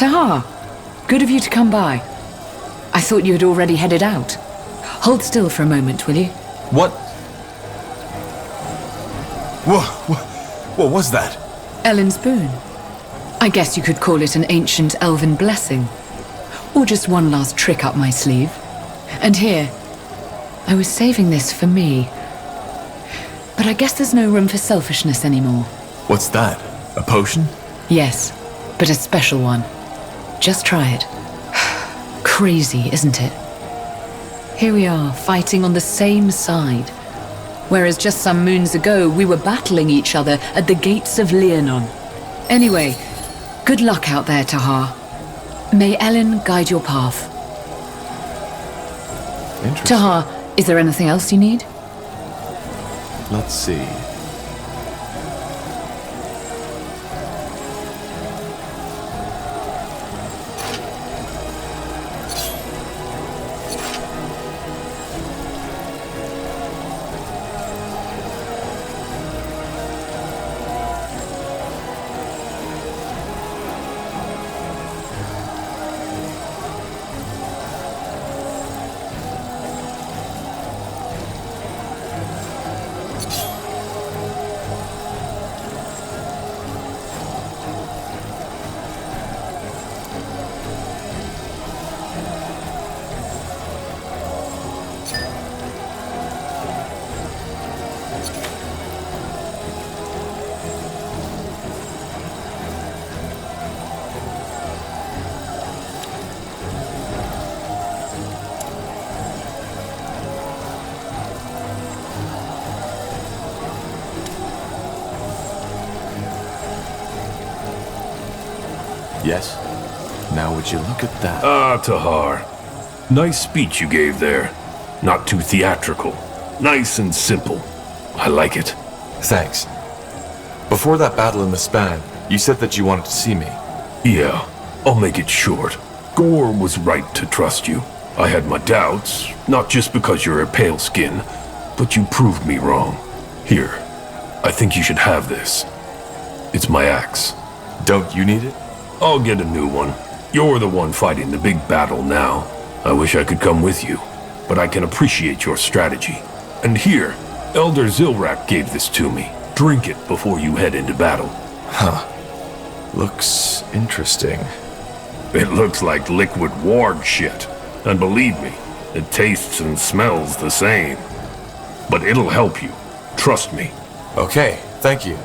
Tahar, good of you to come by. I thought you had already headed out. Hold still for a moment, will you? What? What was that? Ellen's boon. I guess you could call it an ancient elven blessing. Or just one last trick up my sleeve. And here, I was saving this for me. But I guess there's no room for selfishness anymore. What's that? A potion? Yes, but a special one. Just try it. Crazy, isn't it? Here we are, fighting on the same side. Whereas just some moons ago, we were battling each other at the gates of Leonon. Anyway, good luck out there, Tahar. May Ellen guide your path. Interesting. Tahar, is there anything else you need? Let's see. Yes? Now would you look at that? Ah, Tahar. Nice speech you gave there. Not too theatrical. Nice and simple. I like it. Thanks. Before that battle in the span, you said that you wanted to see me. Yeah, I'll make it short. Gore was right to trust you. I had my doubts, not just because you're a pale skin, but you proved me wrong. Here, I think you should have this. It's my axe. Don't you need it? I'll get a new one. You're the one fighting the big battle now. I wish I could come with you, but I can appreciate your strategy. And here, Elder Zilrak gave this to me. Drink it before you head into battle. Huh. Looks interesting. It looks like liquid ward shit. And believe me, it tastes and smells the same. But it'll help you. Trust me. Okay, thank you.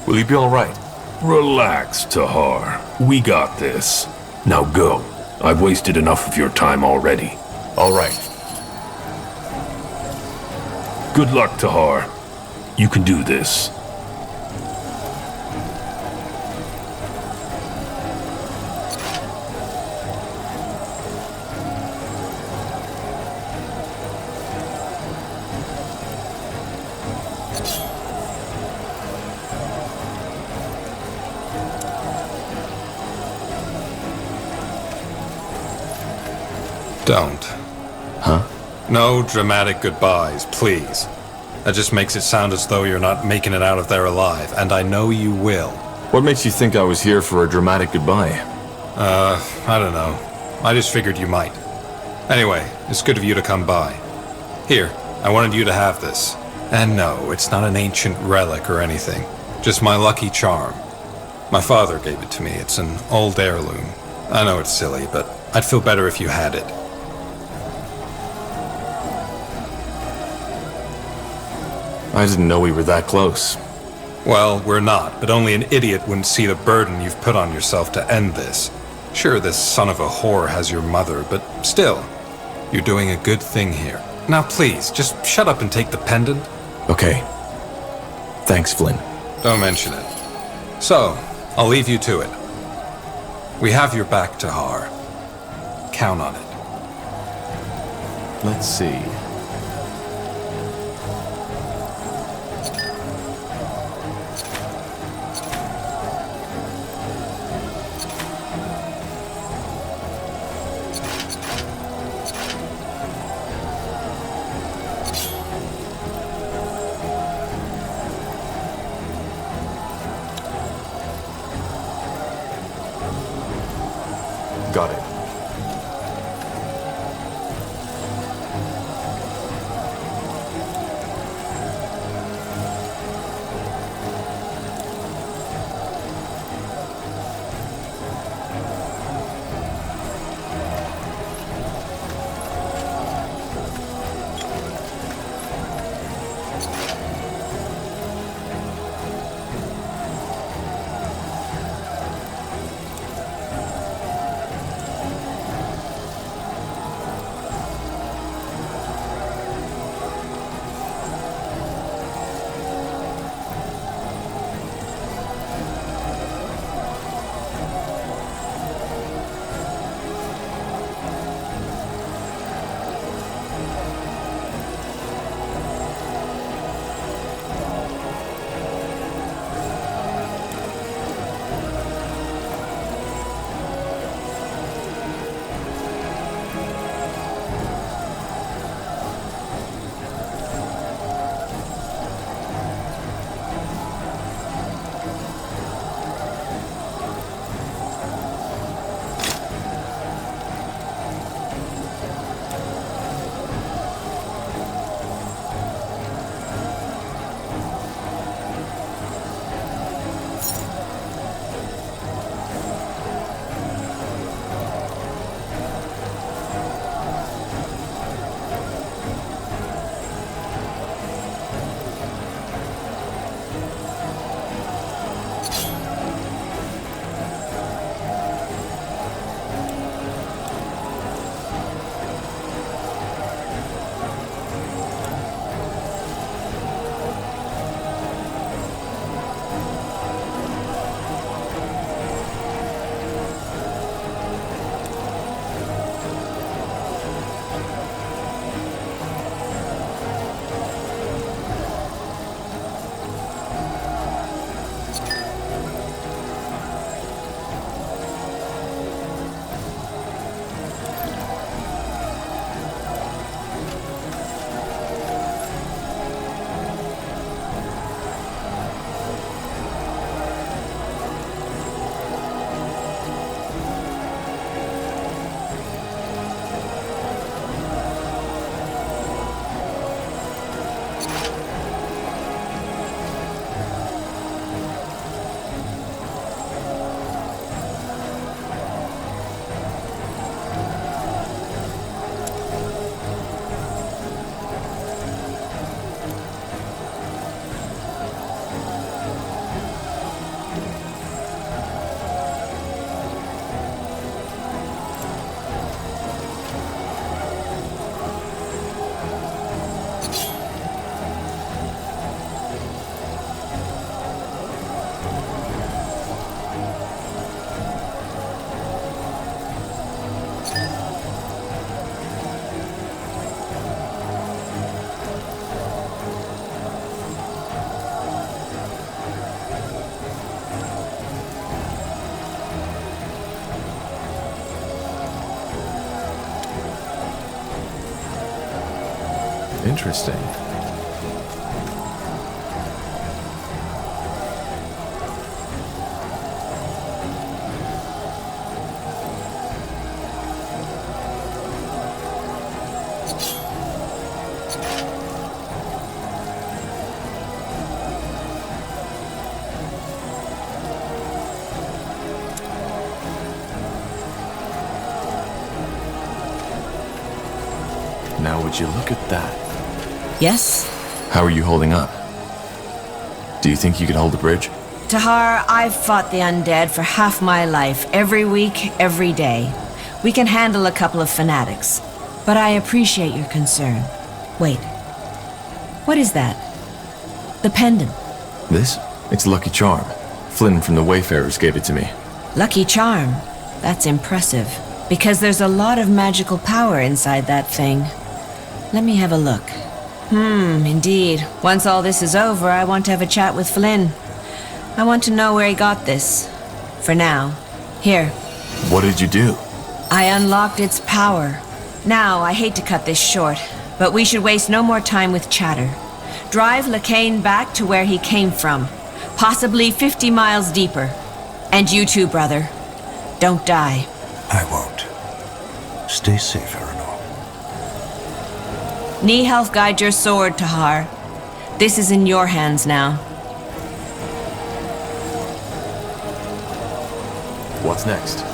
Will you be alright? Relax, Tahar. We got this. Now go. I've wasted enough of your time already. Alright. Good luck, Tahar. You can do this. Don't. Huh? No dramatic goodbyes, please. That just makes it sound as though you're not making it out of there alive, and I know you will. What makes you think I was here for a dramatic goodbye? I don't know. I just figured you might. Anyway, it's good of you to come by. Here, I wanted you to have this. And no, it's not an ancient relic or anything. Just my lucky charm. My father gave it to me. It's an old heirloom. I know it's silly, but I'd feel better if you had it. I didn't know we were that close. Well, we're not, but only an idiot wouldn't see the burden you've put on yourself to end this. Sure, this son of a whore has your mother, but still, you're doing a good thing here. Now please, just shut up and take the pendant. Okay. Thanks, Flynn. Don't mention it. So, I'll leave you to it. We have your back, Tahar. Count on it. Let's see. Got it. Interesting. Now would you look at that? Yes? How are you holding up? Do you think you can hold the bridge? Tahar, I've fought the undead for half my life, every week, every day. We can handle a couple of fanatics. But I appreciate your concern. Wait. What is that? The pendant. This? It's Lucky Charm. Flynn from the Wayfarers gave it to me. Lucky Charm? That's impressive. Because there's a lot of magical power inside that thing. Let me have a look. Indeed. Once all this is over, I want to have a chat with Flynn. I want to know where he got this. For now. Here. What did you do? I unlocked its power. Now, I hate to cut this short, but we should waste no more time with chatter. Drive Lacane back to where he came from. Possibly 50 miles deeper. And you too, brother. Don't die. I won't. Stay safe, Eleanor. Nihelf guide your sword, Tahar. This is in your hands now. What's next?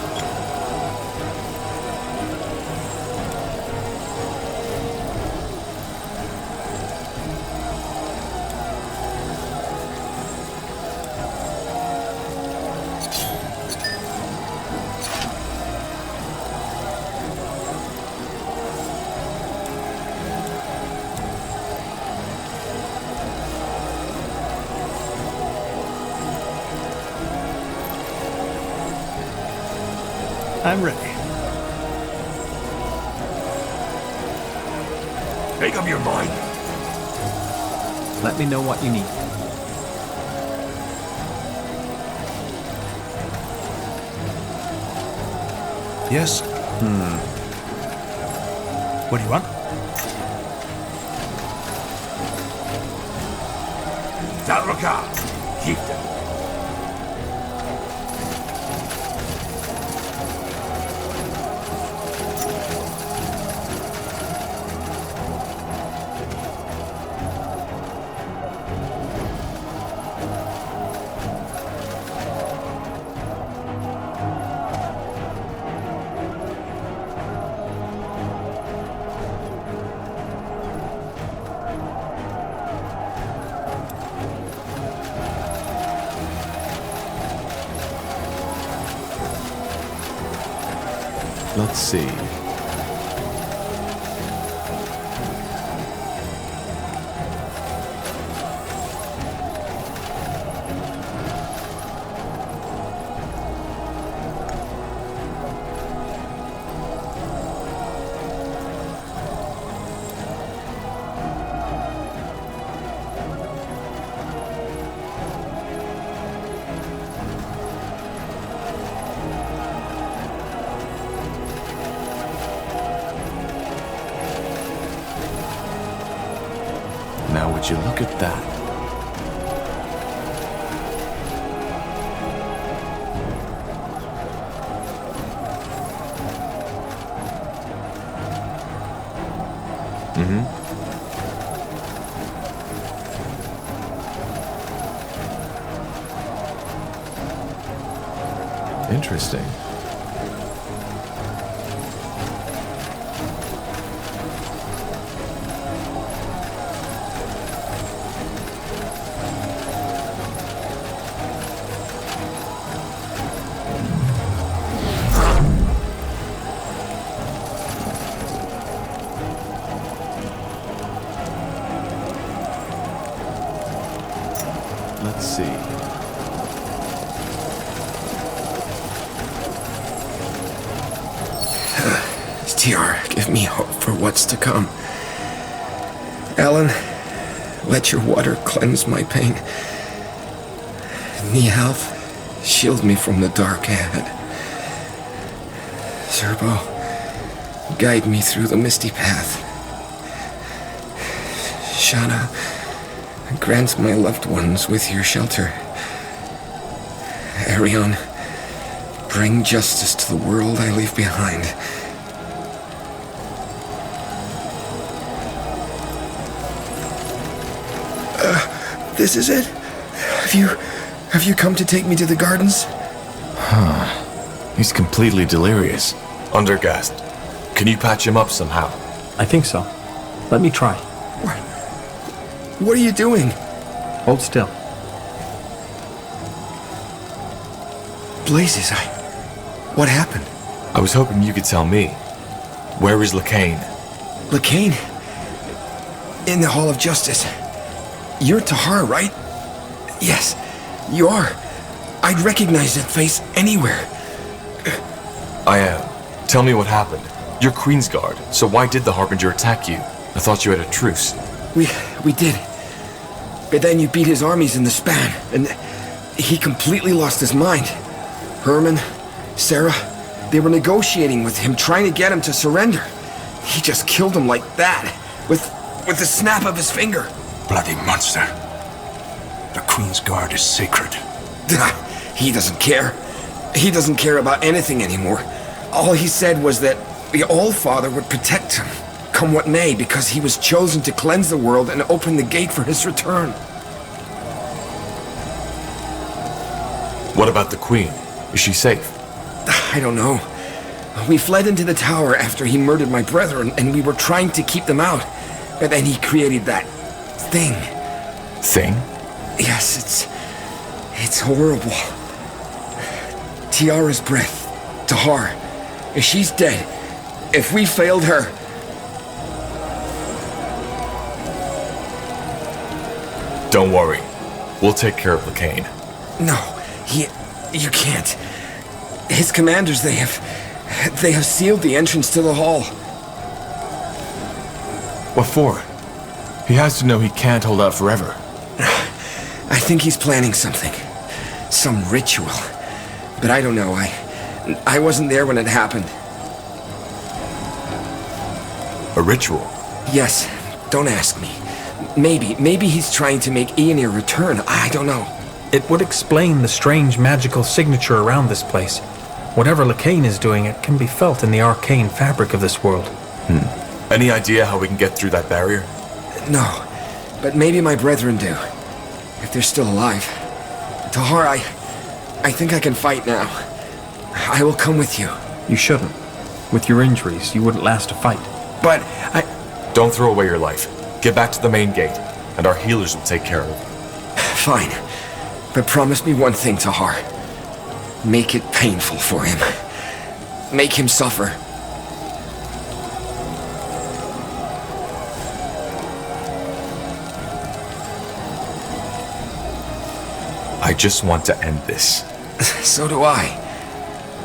I'm ready. Make up your mind. Let me know what you need. Yes? What do you want? Dalraka, keep them. Let's see. Now would you look at that? Interesting. Let's see. TR, give me hope for what's to come. Alan, let your water cleanse my pain. Nihalf, shield me from the dark ahead. Zerbo, guide me through the misty path. Shana, grant my loved ones with your shelter. Arion, bring justice to the world I leave behind. This is it? Have you come to take me to the gardens? He's completely delirious. Undergassed. Can you patch him up somehow? I think so. Let me try. What are you doing? Hold still. Blazes, what happened? I was hoping you could tell me. Where is Lacane? Lacane? In the Hall of Justice. You're Tahar, right? Yes, you are. I'd recognize that face anywhere. I am. Tell me what happened. You're Queensguard, so why did the Harbinger attack you? I thought you had a truce. We did. But then you beat his armies in the span, and he completely lost his mind. Herman, Sarah, they were negotiating with him, trying to get him to surrender. He just killed him like that, with the snap of his finger. Bloody monster. The Queen's Guard is sacred. He doesn't care. He doesn't care about anything anymore. All he said was that the All-Father would protect him, come what may, because he was chosen to cleanse the world and open the gate for his return. What about the Queen? Is she safe? I don't know. We fled into the tower after he murdered my brethren, and we were trying to keep them out. But then he created that thing. Thing? Yes, it's horrible. Tiara's breath. Tahar. If she's dead, if we failed her... Don't worry. We'll take care of Lacane. No, you can't. His commanders, they have sealed the entrance to the hall. What for? He has to know he can't hold out forever. I think he's planning something. Some ritual. But I don't know, I wasn't there when it happened. A ritual? Yes, don't ask me. Maybe he's trying to make Aenir return, I don't know. It would explain the strange magical signature around this place. Whatever Lacane is doing, it can be felt in the arcane fabric of this world. Any idea how we can get through that barrier? No, but maybe my brethren do. If they're still alive. Tahar, I think I can fight now. I will come with you. You shouldn't. With your injuries, you wouldn't last a fight. But Don't throw away your life. Get back to the main gate, and our healers will take care of it. Fine. But promise me one thing, Tahar. Make it painful for him. Make him suffer. I just want to end this. So do I.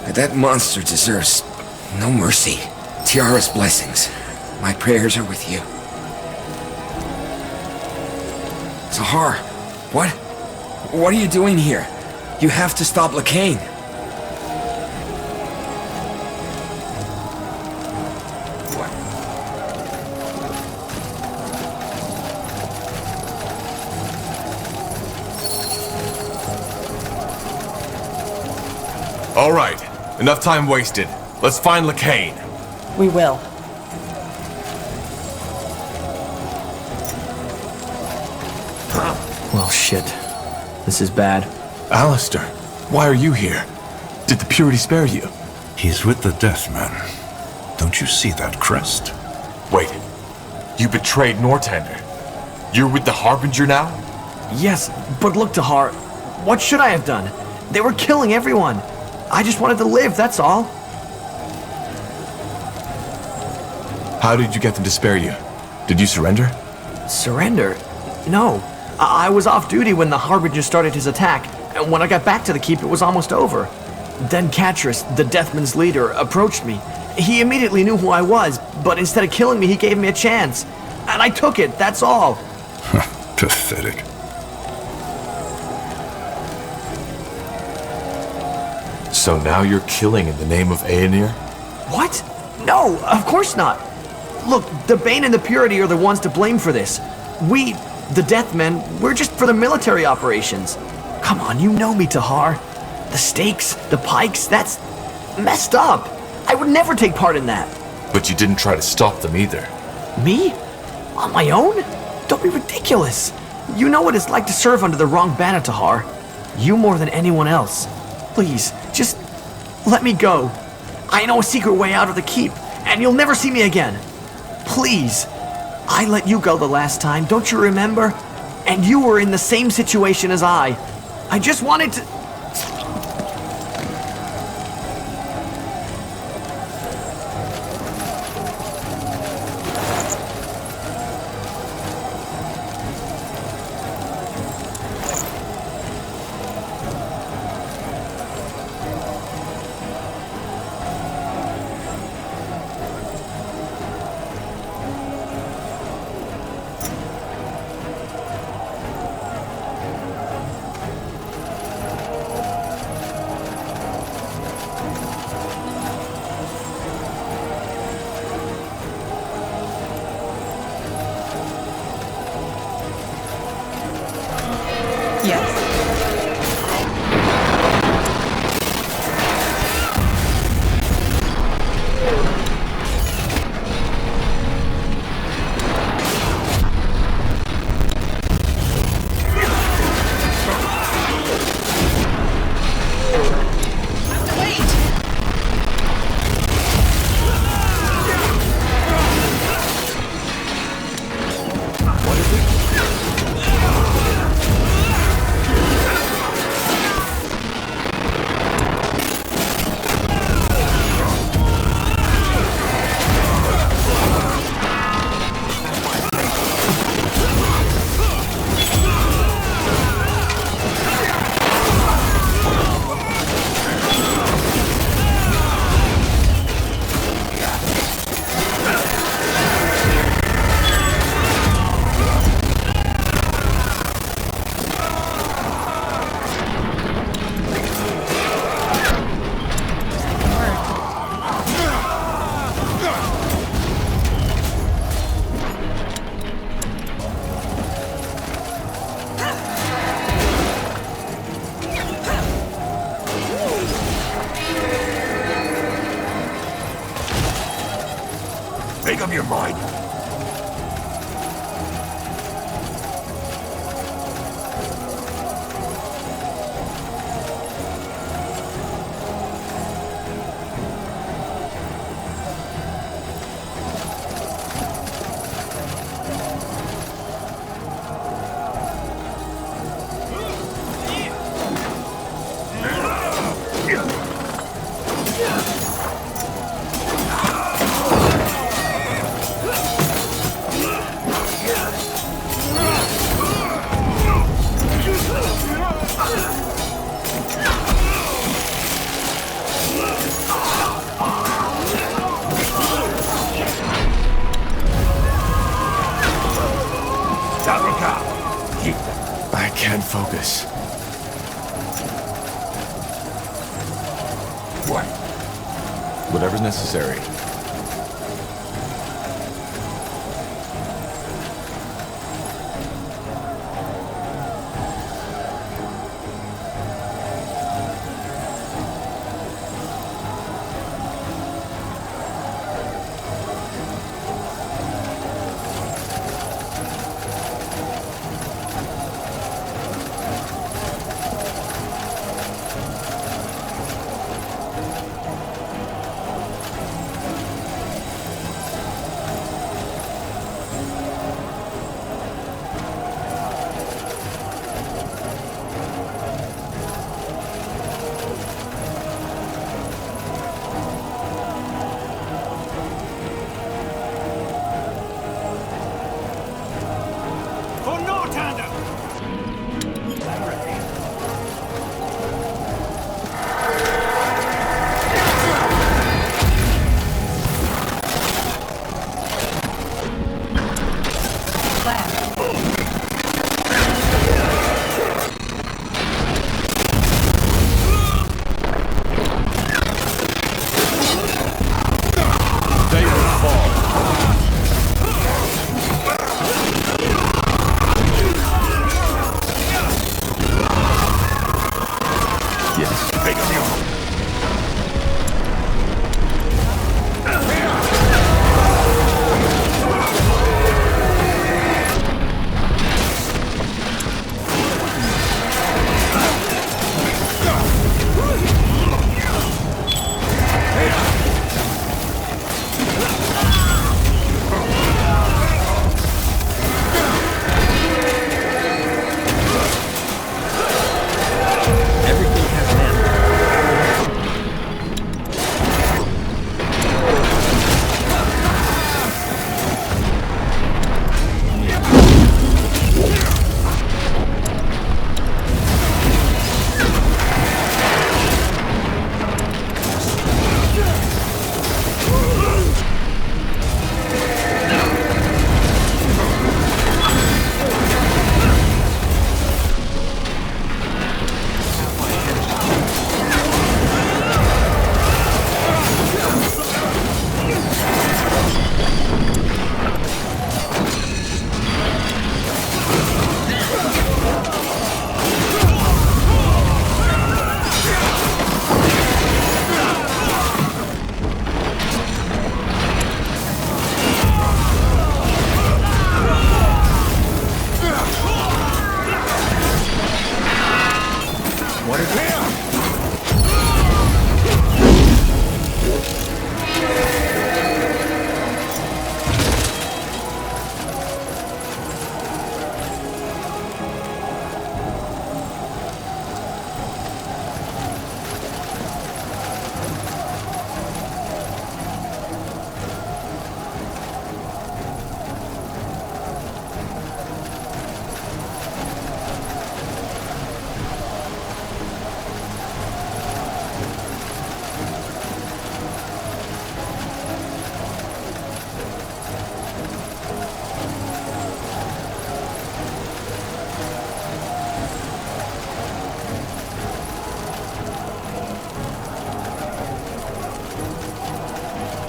But that monster deserves no mercy. Tiara's blessings. My prayers are with you. Tahar, what? What are you doing here? You have to stop Lacane. All right, enough time wasted. Let's find Lacane. We will. Well, shit. This is bad. Alistair, why are you here? Did the Purity spare you? He's with the Deathman. Don't you see that crest? Wait, you betrayed Northander. You're with the Harbinger now? Yes, but look, Tahar, what should I have done? They were killing everyone. I just wanted to live, that's all. How did you get them to spare you? Did you surrender? Surrender? No. I was off duty when the Harbinger started his attack, and when I got back to the keep, it was almost over. Then Catris, the Deathman's leader, approached me. He immediately knew who I was, but instead of killing me, he gave me a chance. And I took it, that's all. Pathetic. So now you're killing in the name of Aenir? What? No, of course not. Look, the Bane and the Purity are the ones to blame for this. We, the Deathmen, we're just for the military operations. Come on, you know me, Tahar. The stakes, the pikes, that's messed up. I would never take part in that. But you didn't try to stop them either. Me? On my own? Don't be ridiculous. You know what it's like to serve under the wrong banner, Tahar. You more than anyone else. Please, just let me go. I know a secret way out of the keep, and you'll never see me again. Please. I let you go the last time, don't you remember? And you were in the same situation as I. I just wanted to... Make up your mind. I can't focus. What? Whatever's necessary.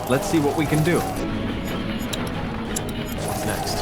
Let's see what we can do. What's next?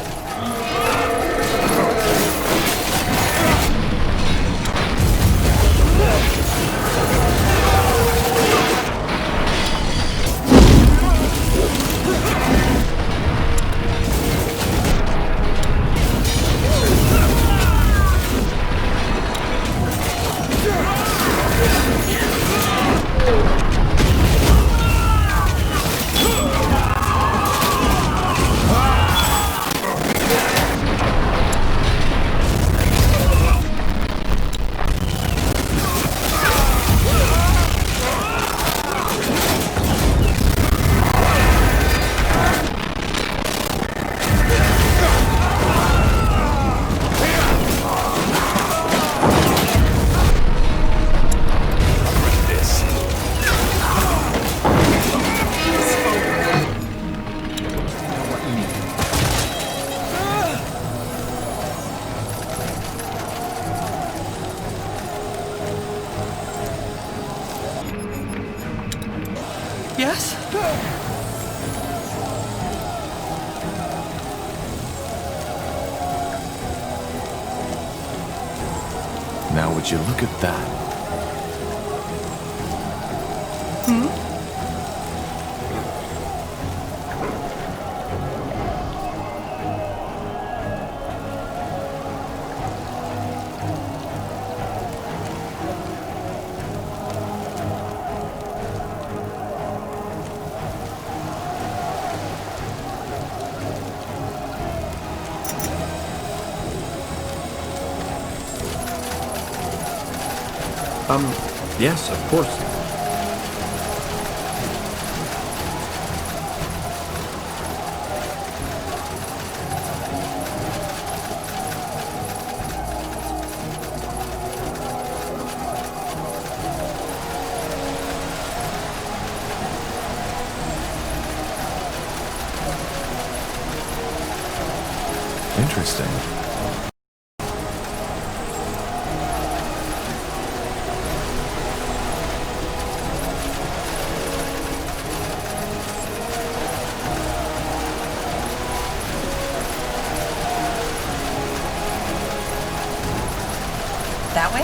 Would you look at that? Yes, of course. Interesting. That way?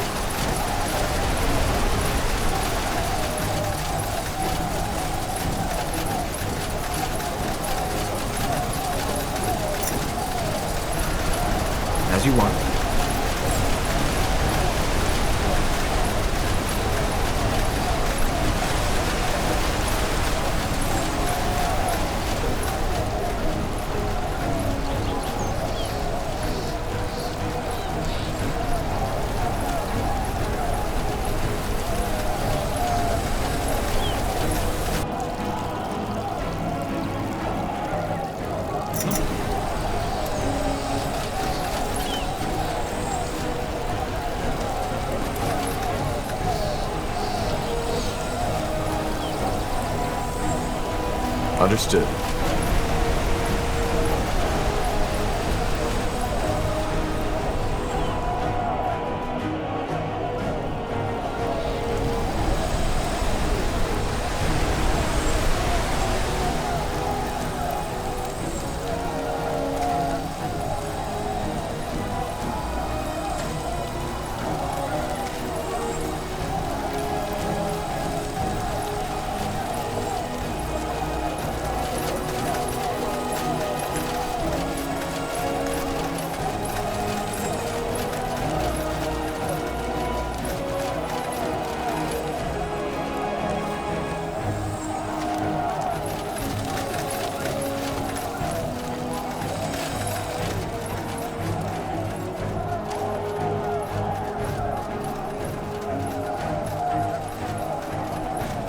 As you want. Understood.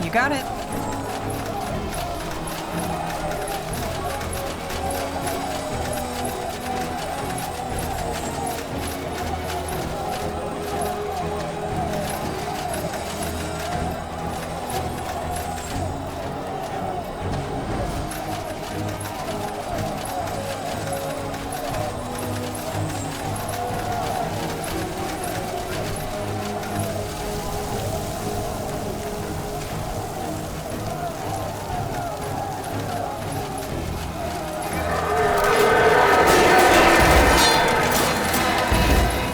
You got it.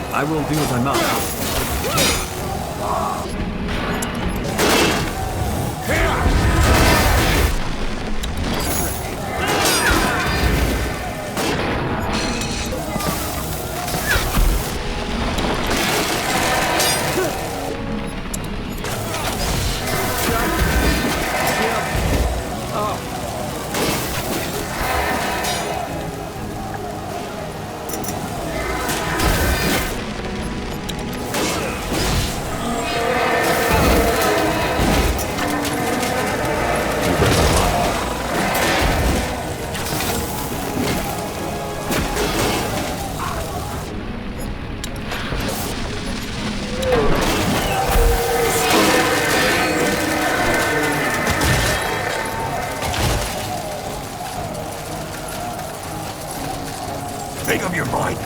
I will do as I must. Make up your mind.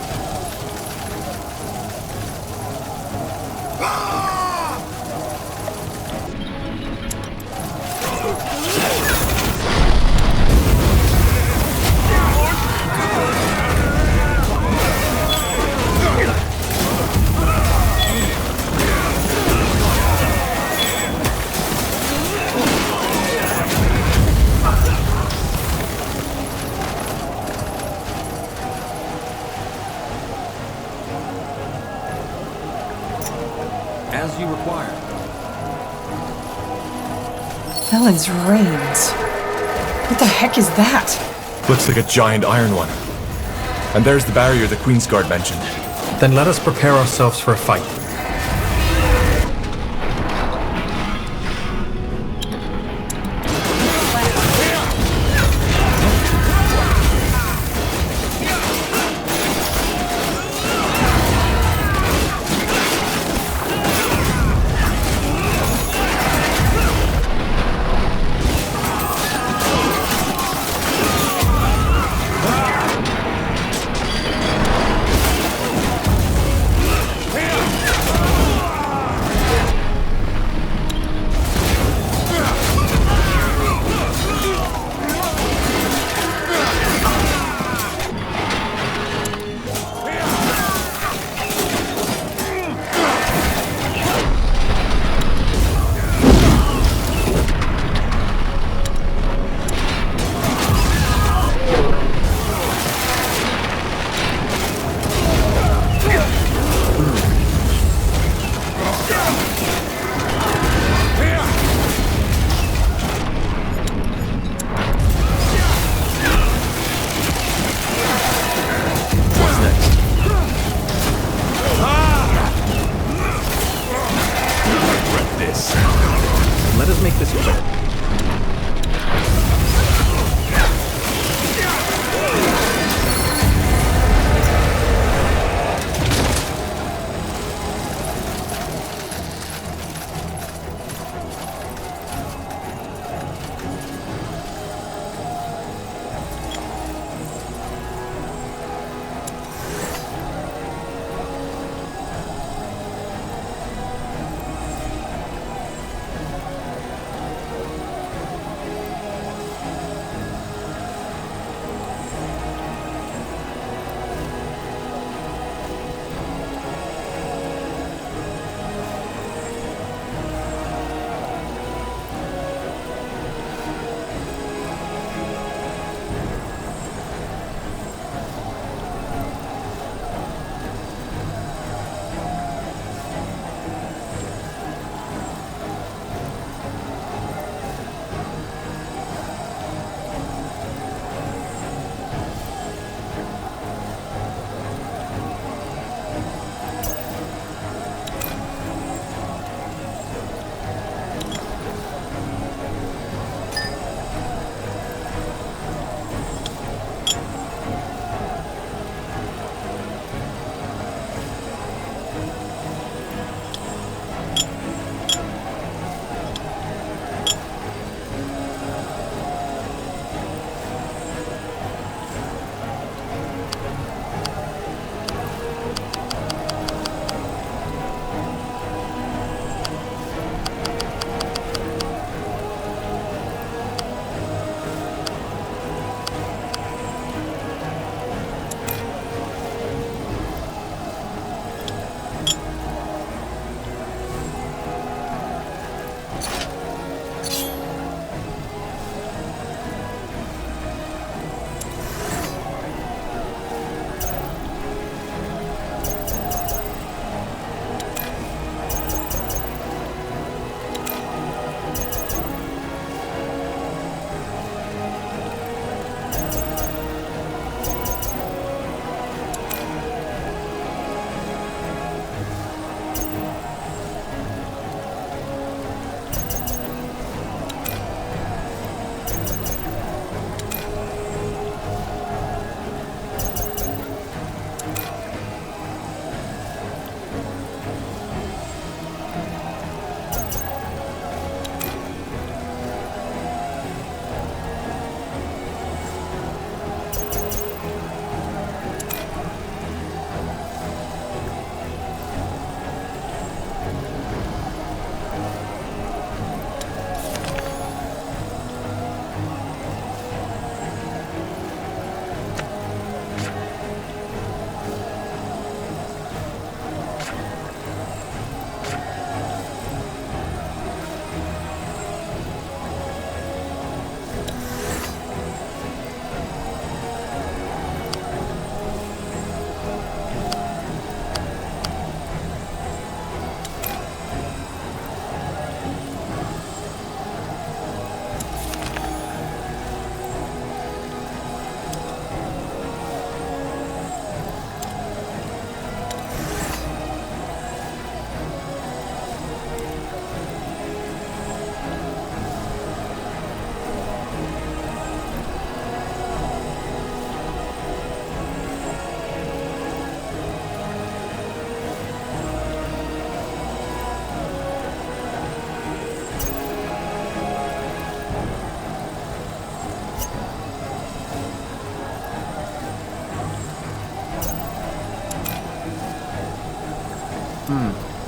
you require. Ellen's reins. What the heck is that? Looks like a giant iron one. And there's the barrier the Queensguard mentioned. Then let us prepare ourselves for a fight.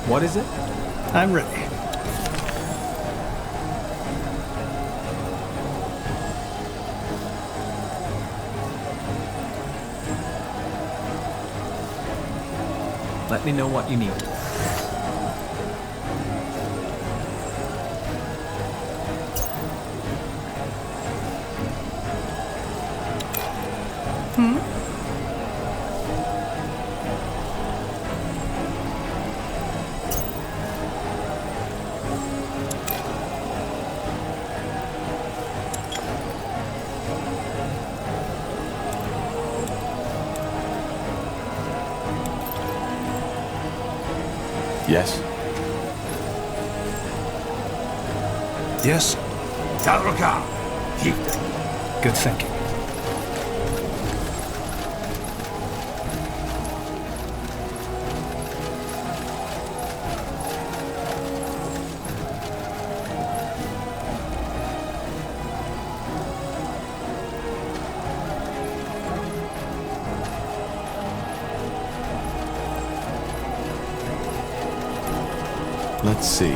What is it? I'm ready. Let me know what you need. Yes? Yes? Good thinking. Let's see.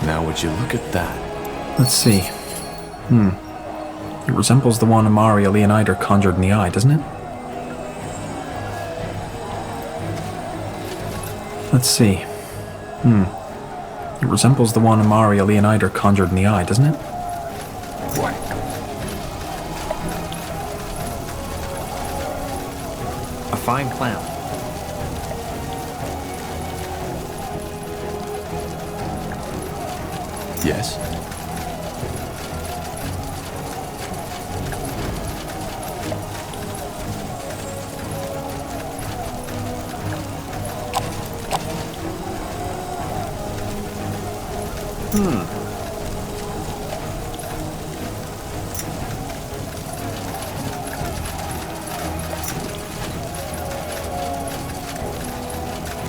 Now would you look at that? Let's see. It resembles the one Amari or Leonider conjured in the eye, doesn't it? Let's see. It resembles the one Amari or Leonider conjured in the eye, doesn't it? What? A fine clown. Yes?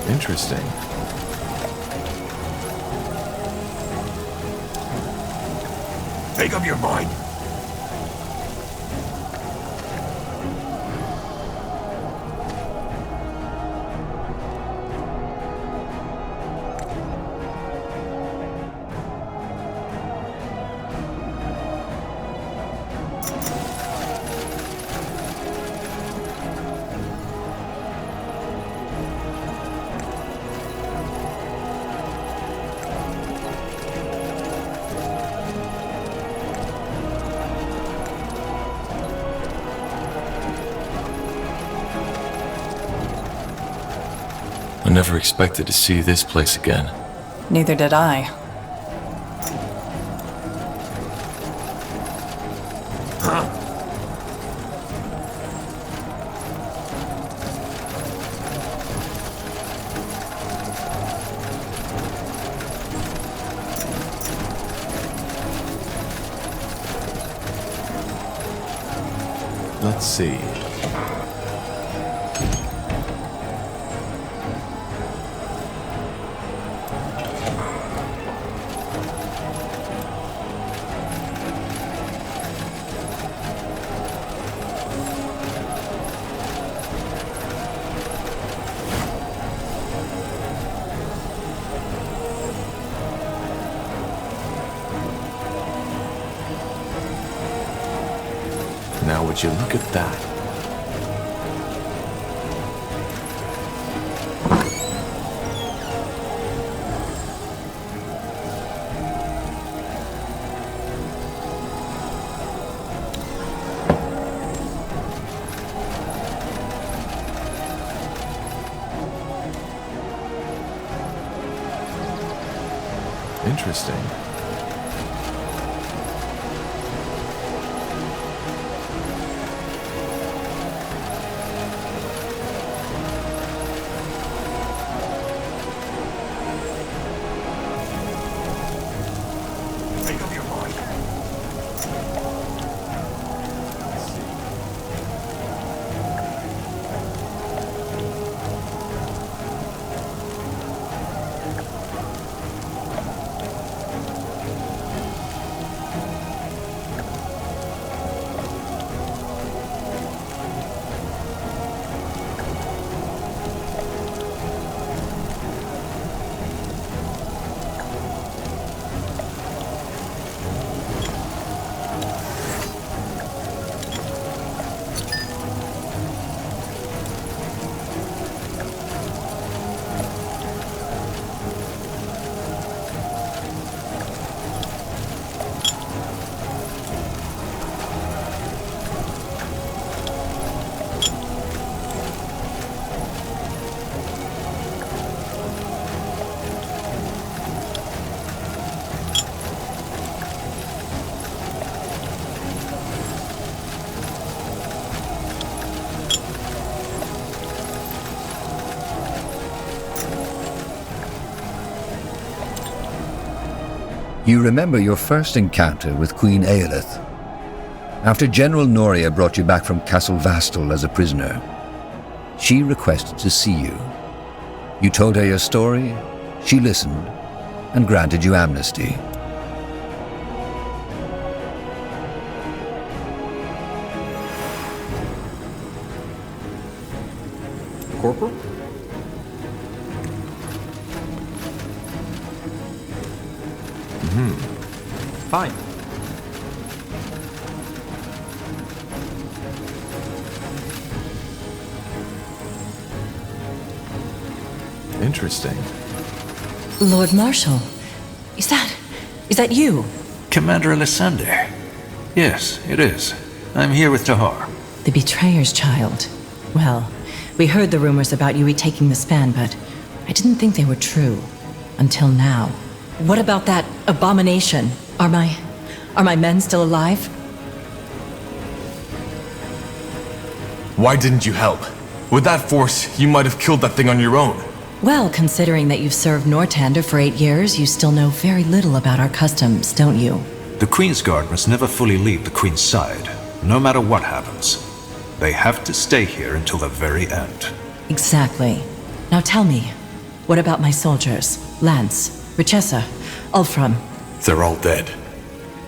Interesting. Make up your mind. I never expected to see this place again. Neither did I. Let's see. Now would you look at that? Interesting. Make up your mind. You remember your first encounter with Queen Aelith. After General Noria brought you back from Castle Vastal as a prisoner, she requested to see you. You told her your story, she listened, and granted you amnesty. Corporal? Fine. Interesting. Lord Marshal, is that you? Commander Lysander. Yes, it is. I'm here with Tahar. The betrayer's child. Well, we heard the rumors about you retaking the span, but I didn't think they were true. Until now. What about that abomination? Are my men still alive? Why didn't you help? With that force, you might have killed that thing on your own. Well, considering that you've served Nortander for 8 years, you still know very little about our customs, don't you? The Queen's Guard must never fully leave the Queen's side, no matter what happens. They have to stay here until the very end. Exactly. Now tell me, what about my soldiers? Lance, Richessa, Ulfram? They're all dead.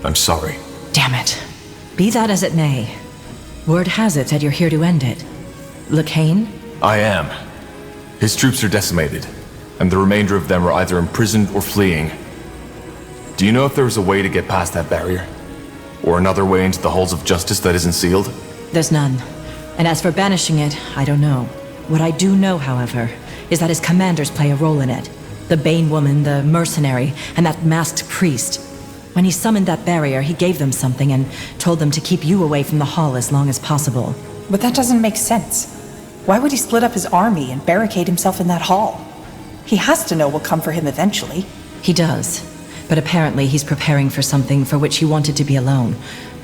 I'm sorry. Damn it. Be that as it may, word has it that you're here to end it. Lacane? I am. His troops are decimated, and the remainder of them are either imprisoned or fleeing. Do you know if there is a way to get past that barrier? Or another way into the halls of justice that isn't sealed? There's none. And as for banishing it, I don't know. What I do know, however, is that his commanders play a role in it. The Bane woman, the mercenary, and that masked priest. When he summoned that barrier, he gave them something and told them to keep you away from the hall as long as possible. But that doesn't make sense. Why would he split up his army and barricade himself in that hall? He has to know what'll come for him eventually. He does. But apparently he's preparing for something for which he wanted to be alone.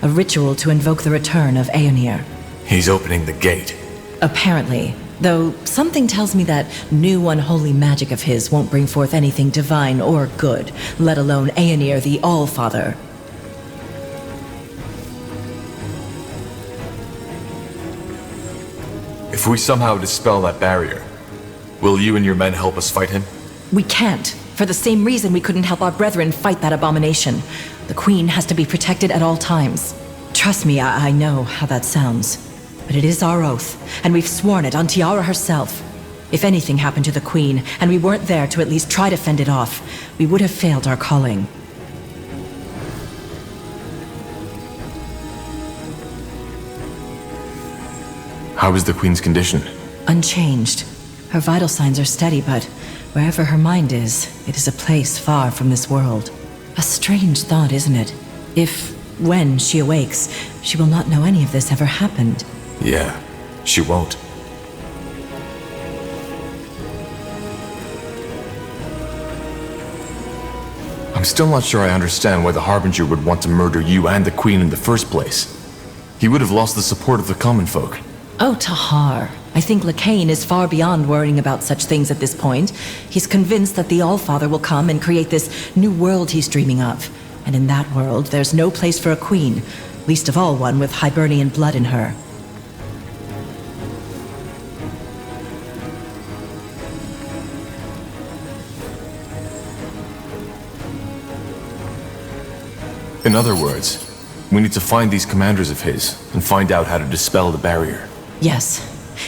A ritual to invoke the return of Aeonir. He's opening the gate. Apparently. Though something tells me that new unholy magic of his won't bring forth anything divine or good, let alone Aeonir the All-Father. If we somehow dispel that barrier, will you and your men help us fight him? We can't, for the same reason we couldn't help our brethren fight that abomination. The Queen has to be protected at all times. Trust me, I know how that sounds. But it is our oath, and we've sworn it on Tiara herself. If anything happened to the Queen, and we weren't there to at least try to fend it off, we would have failed our calling. How is the Queen's condition? Unchanged. Her vital signs are steady, but wherever her mind is, it is a place far from this world. A strange thought, isn't it? If, when she awakes, she will not know any of this ever happened. Yeah, she won't. I'm still not sure I understand why the Harbinger would want to murder you and the Queen in the first place. He would have lost the support of the common folk. Oh, Tahar. I think Lacane is far beyond worrying about such things at this point. He's convinced that the Allfather will come and create this new world he's dreaming of. And in that world, there's no place for a queen, least of all one with Hibernian blood in her. In other words, we need to find these commanders of his and find out how to dispel the barrier. Yes.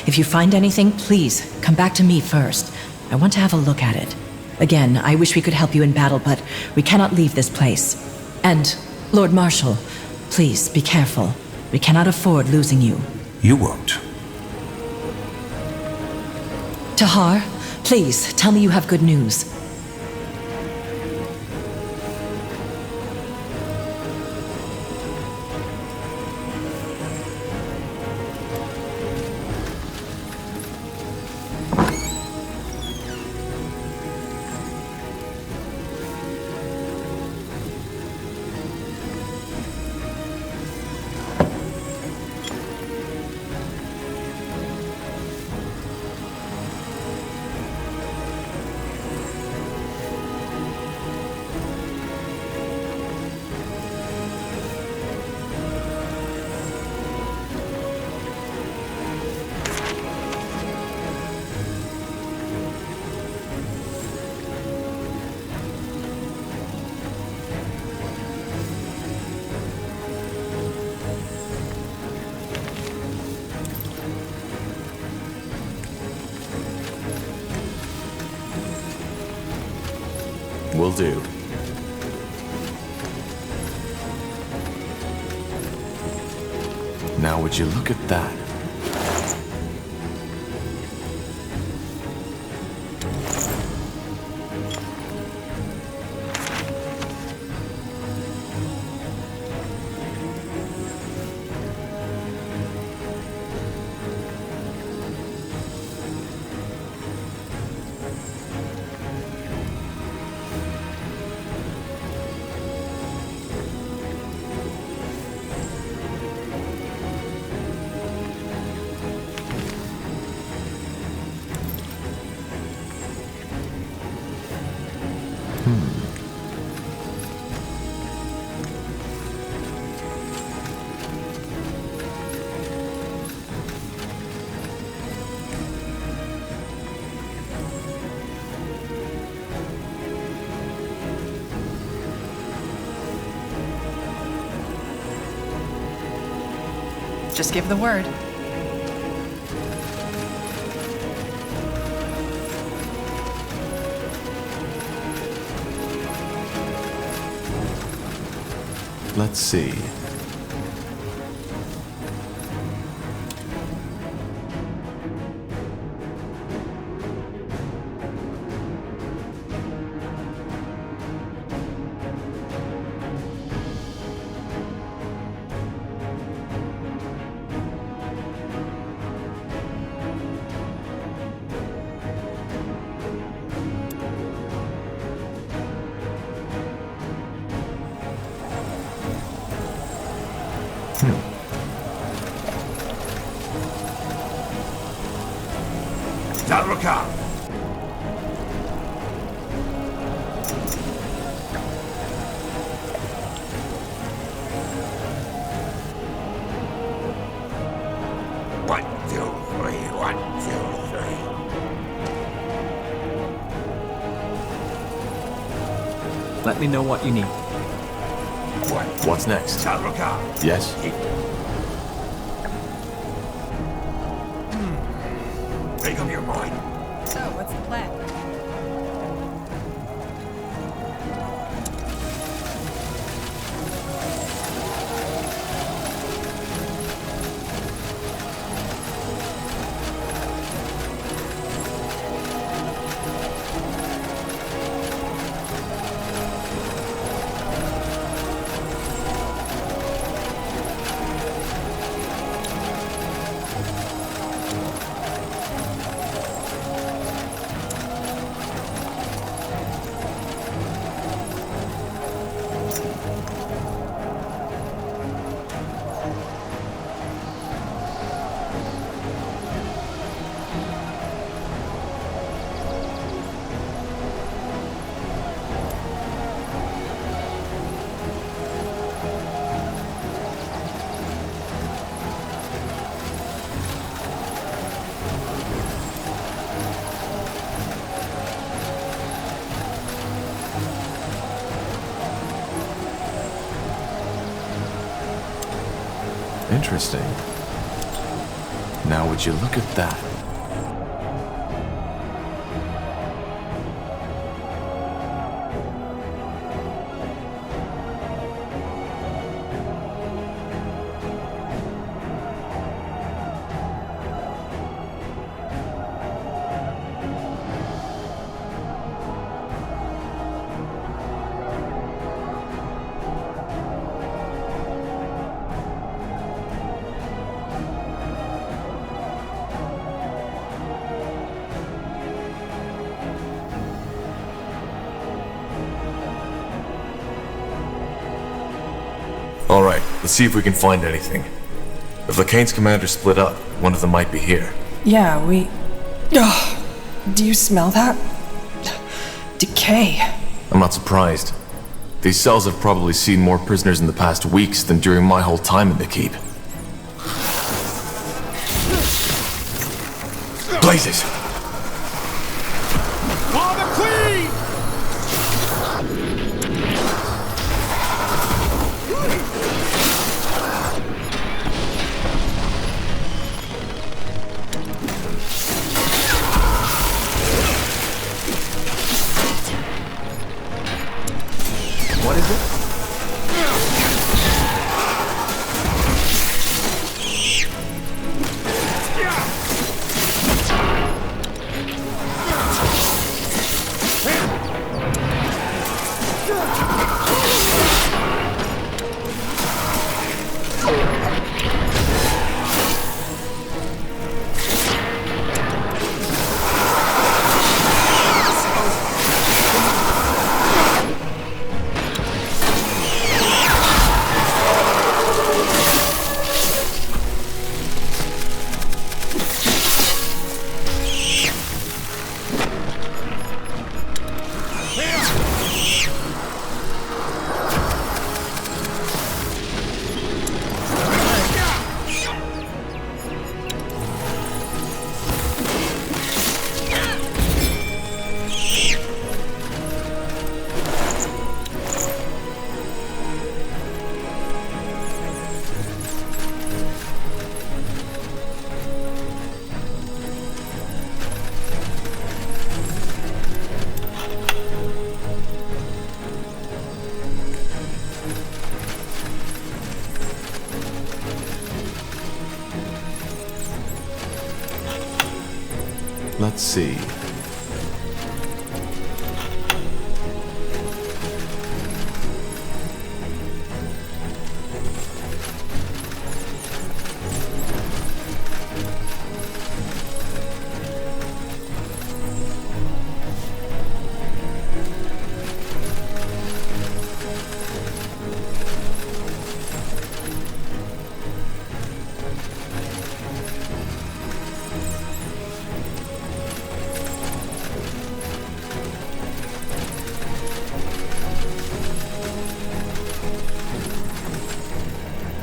If you find anything, please, come back to me first. I want to have a look at it. Again, I wish we could help you in battle, but we cannot leave this place. And, Lord Marshal, please, be careful. We cannot afford losing you. You won't. Tahar, please, tell me you have good news. Will do. Now would you look at that? Just give the word. Let's see. Let me know what you need. What's next? Yes? Make up your mind. So, what's the plan? Interesting. Now would you look at that? Alright, let's see if we can find anything. If Lacane's commander split up, one of them might be here. Yeah, we... Ugh. Do you smell that? Decay. I'm not surprised. These cells have probably seen more prisoners in the past weeks than during my whole time in the keep. Blazes! What is it? Let's see.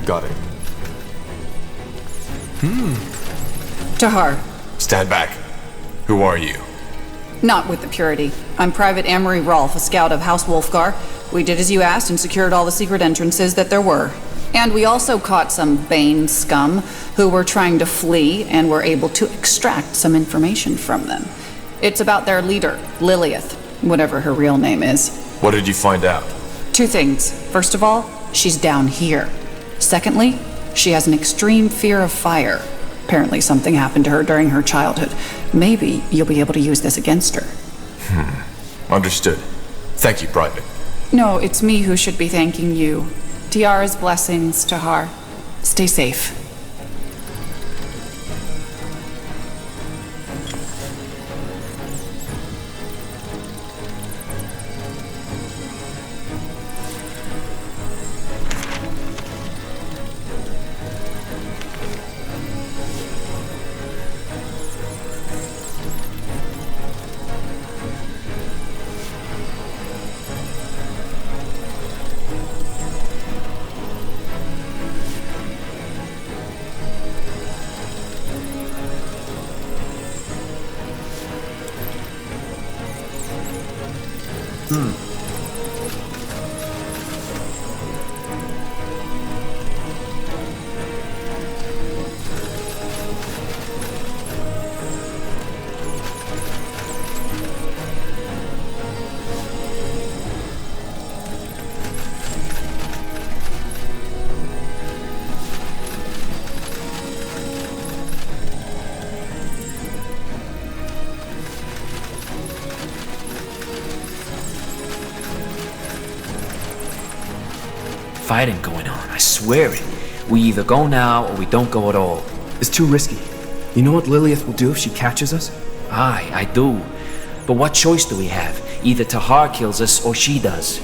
Got it. Tahar, Stand back. Who are you? not with the Purity. I'm Private Amory Rolfe, a scout of House Wolfgar. We did as you asked and secured all the secret entrances that there were. And we also caught some Bane scum who were trying to flee and were able to extract some information from them. It's about their leader, Lilith, whatever her real name is. What did you find out? Two things. First of all, she's down here. Secondly, she has an extreme fear of fire. Apparently something happened to her during her childhood. Maybe you'll be able to use this against her. Understood. Thank you, Private. No, it's me who should be thanking you. Tiara's blessings, Tahar. Stay safe. Fighting going on, I swear it. We either go now or we don't go at all. It's too risky. You know what Lilith will do if she catches us? Aye, I do. But what choice do we have? Either Tahar kills us or she does.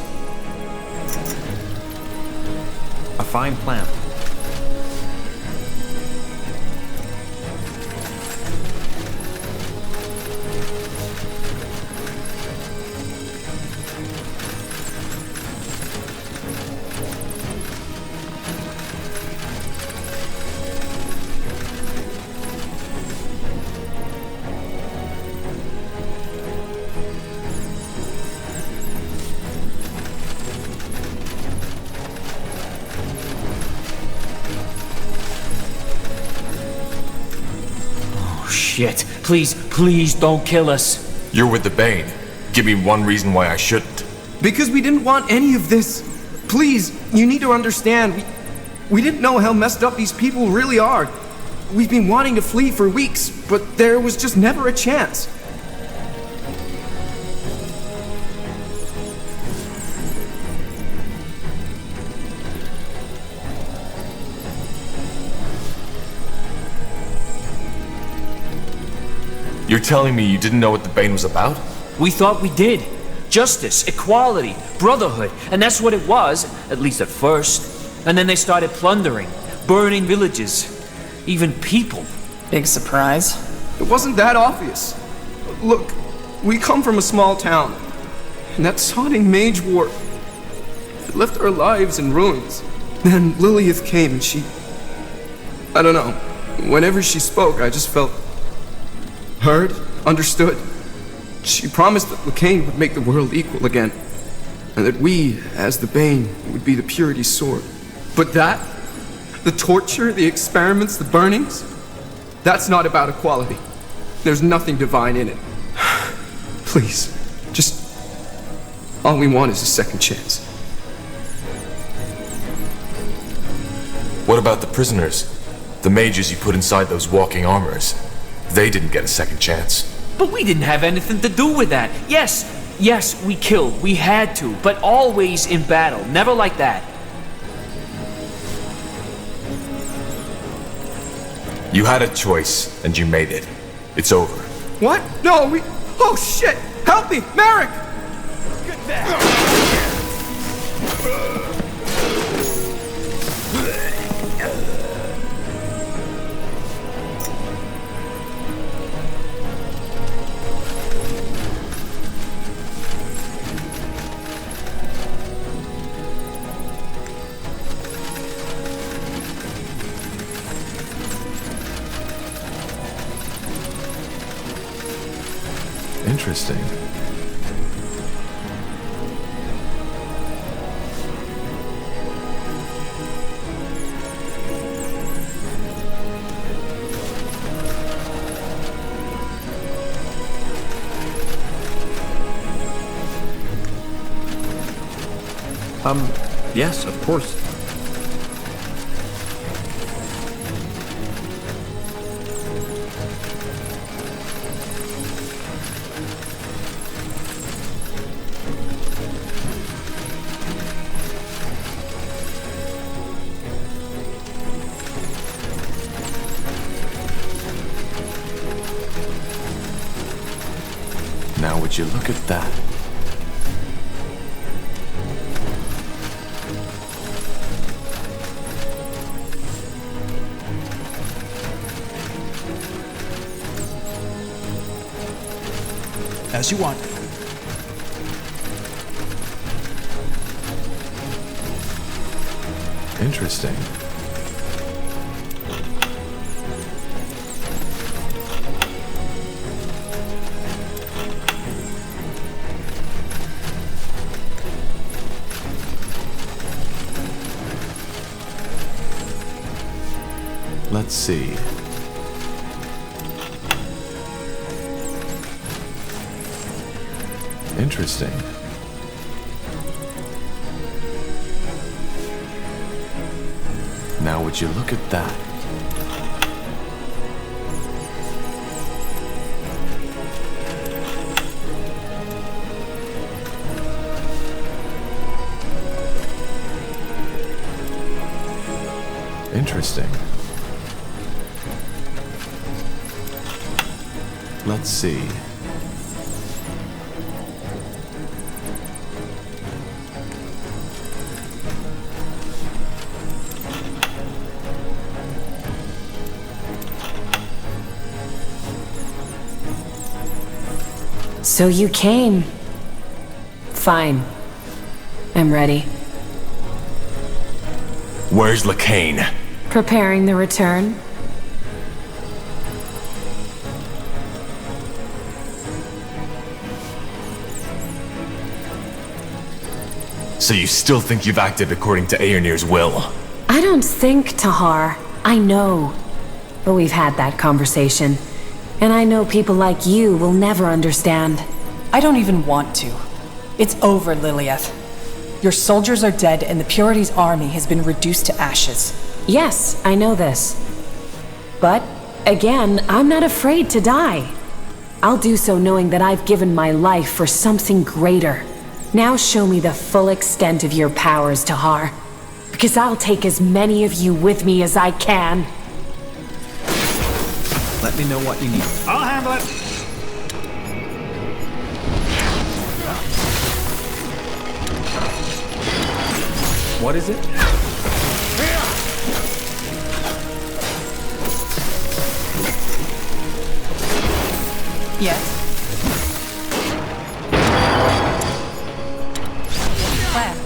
A fine plan. Shit. Please, please don't kill us. You're with the Bane. Give me one reason why I shouldn't. Because we didn't want any of this. Please, you need to understand. We didn't know how messed up these people really are. We've been wanting to flee for weeks, but there was just never a chance. You're telling me you didn't know what the Bane was about? We thought we did. Justice, equality, brotherhood, and that's what it was, at least at first. And then they started plundering, burning villages, even people. Big surprise. It wasn't that obvious. Look, we come from a small town, and that sodding mage war it left our lives in ruins. Then Lilith came and she... I don't know. Whenever she spoke, I just felt heard, understood. She promised that Lacane would make the world equal again, and that we, as the Bane, would be the Purity's sword. But that, the torture, the experiments, the burnings, that's not about equality. There's nothing divine in it. Please, just... all we want is a second chance. What about the prisoners? The mages you put inside those walking armors? They didn't get a second chance. But we didn't have anything to do with that. Yes, we killed. We had to, but always in battle. Never like that. You had a choice, and you made it. It's over. What? No, we... Oh, shit! Help me! Merrick! Get back! Interesting. Yes, of course. Now would you look at that? As you want. Interesting. Let's see. Interesting. Now would you look at that? Interesting. Let's see. So you came. Fine. I'm ready. Where's Lacane? Preparing the return. So you still think you've acted according to Aernir's will? I don't think, Tahar. I know. But we've had that conversation. And I know people like you will never understand. I don't even want to. It's over, Lilieth. Your soldiers are dead and the Purity's army has been reduced to ashes. Yes, I know this. But, again, I'm not afraid to die. I'll do so knowing that I've given my life for something greater. Now show me the full extent of your powers, Tahar. Because I'll take as many of you with me as I can. Let me know what you need. I'll handle it. What is it? Yes. Plan.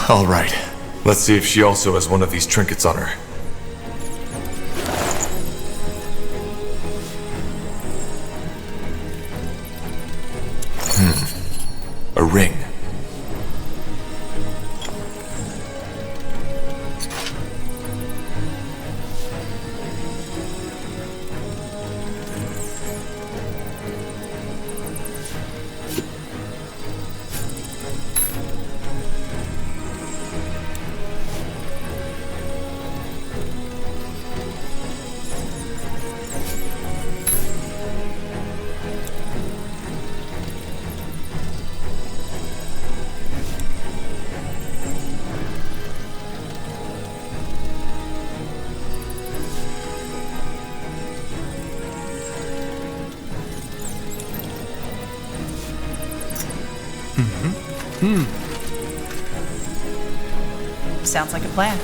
All right. Let's see if she also has one of these trinkets on her. A ring. Sounds like a plan.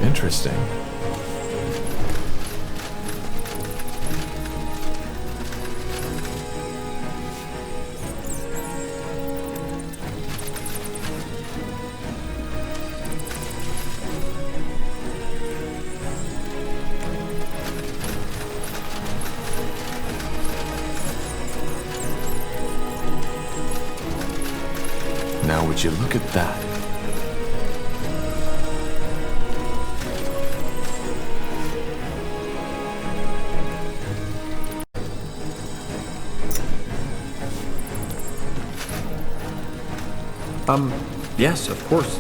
Interesting. Now would you look at that? Yes, of course.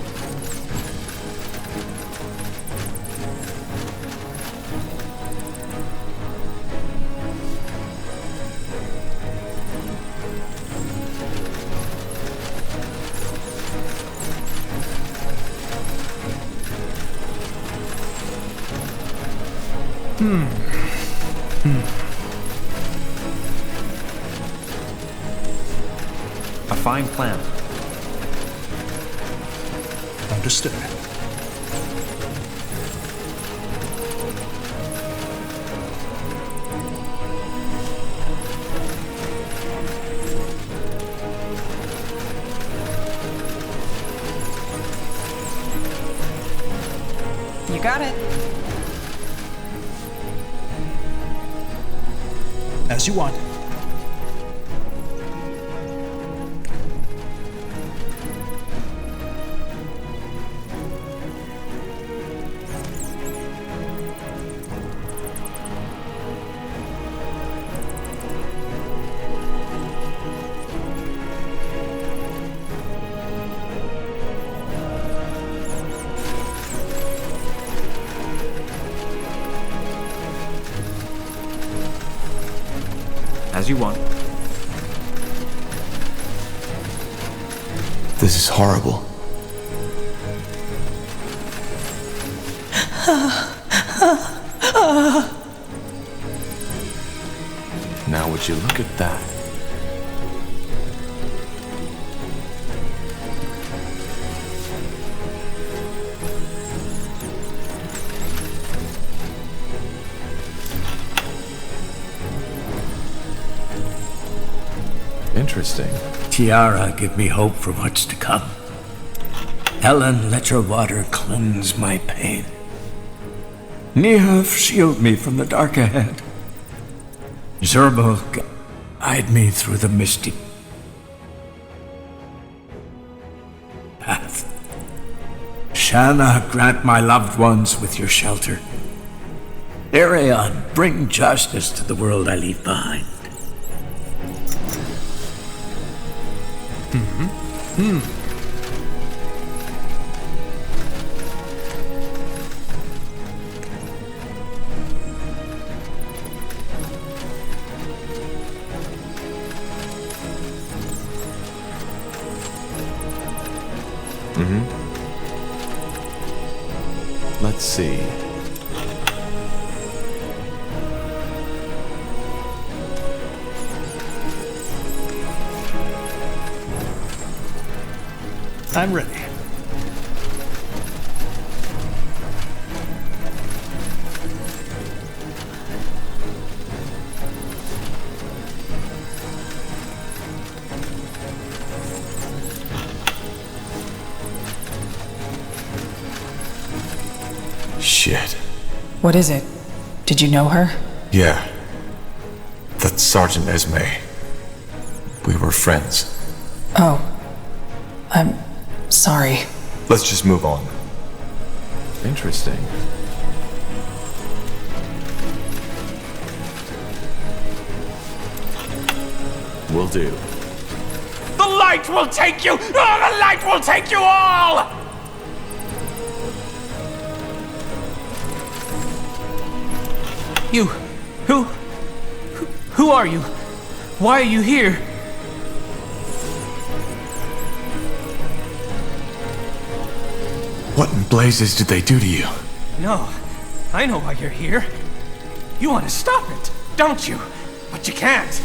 A fine plan. Understood. You got it. As you want. As you want. This is horrible. Now would you look at that? Interesting. Tiara, give me hope for what's to come. Helen, let your water cleanse my pain. Nyah, shield me from the dark ahead. Zerbo, guide me through the misty path. Shanna, grant my loved ones with your shelter. Arion, bring justice to the world I leave behind. Let's see. I'm ready. Shit. What is it? Did you know her? Yeah. That's Sergeant Esme. We were friends. Oh. I'm sorry. Let's just move on. Interesting. Will do. The light will take you! Oh, the light will take you all! You... Who are you? Why are you here? What in blazes did they do to you? No, I know why you're here. You want to stop it, don't you? But you can't.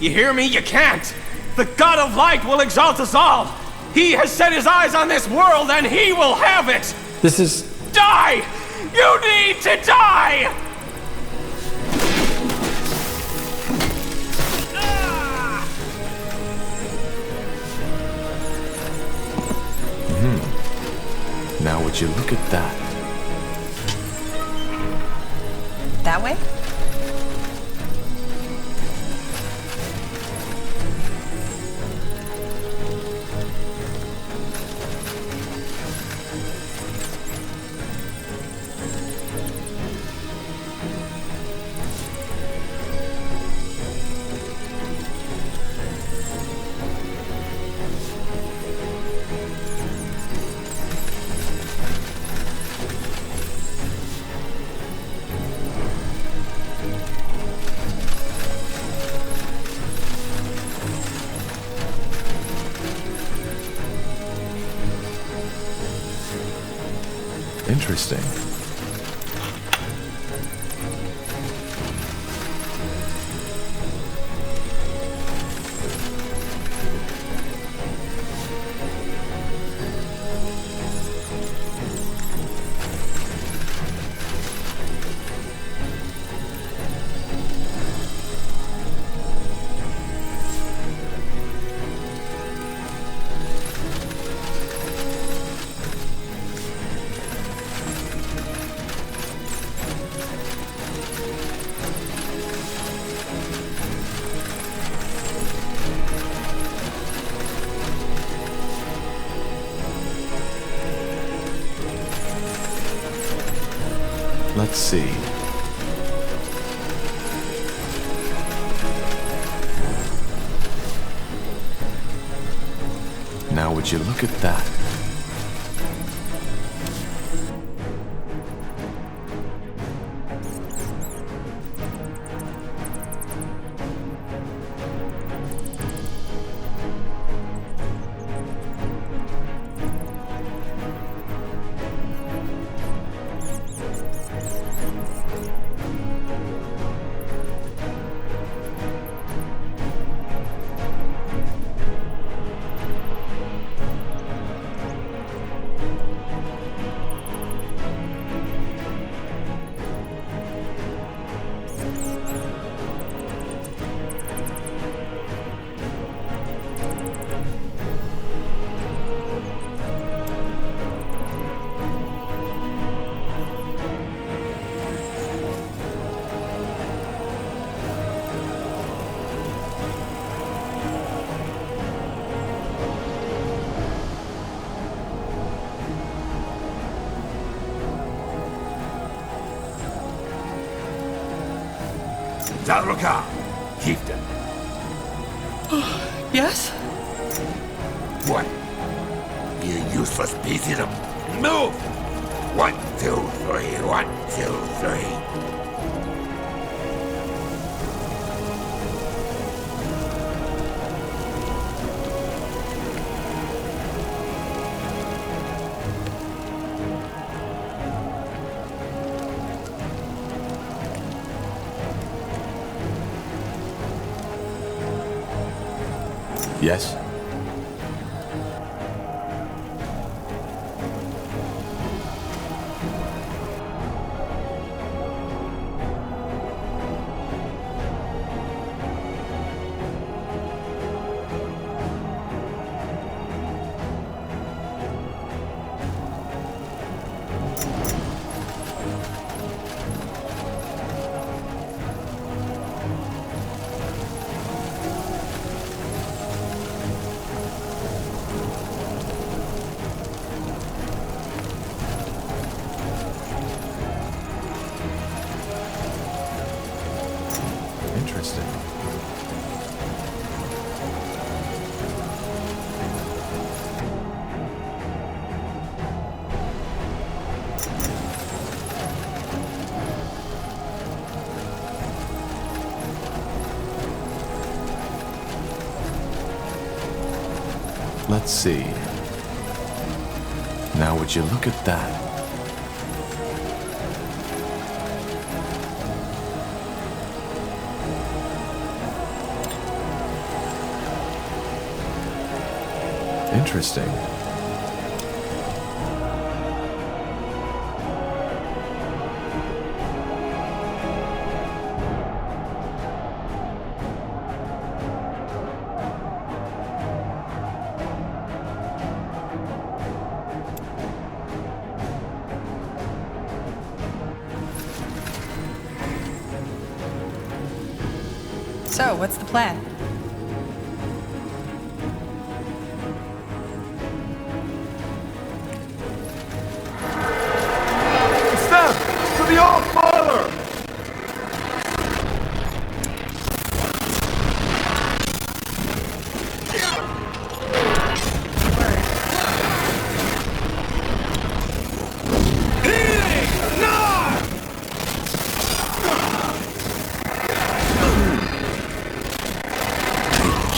You hear me? You can't. The God of Light will exalt us all. He has set his eyes on this world and he will have it. This is... Die! You need to die! Now would you look at that? That way? Interesting. Let's see. Now would you look at that? Talroka, chieftain. Yes? What? You useless pieces of... Move! 1, 2, 3, 1, 2, 3. Yes? Interesting. Let's see. Now would you look at that? Interesting. So, what's the plan? To the All-Father!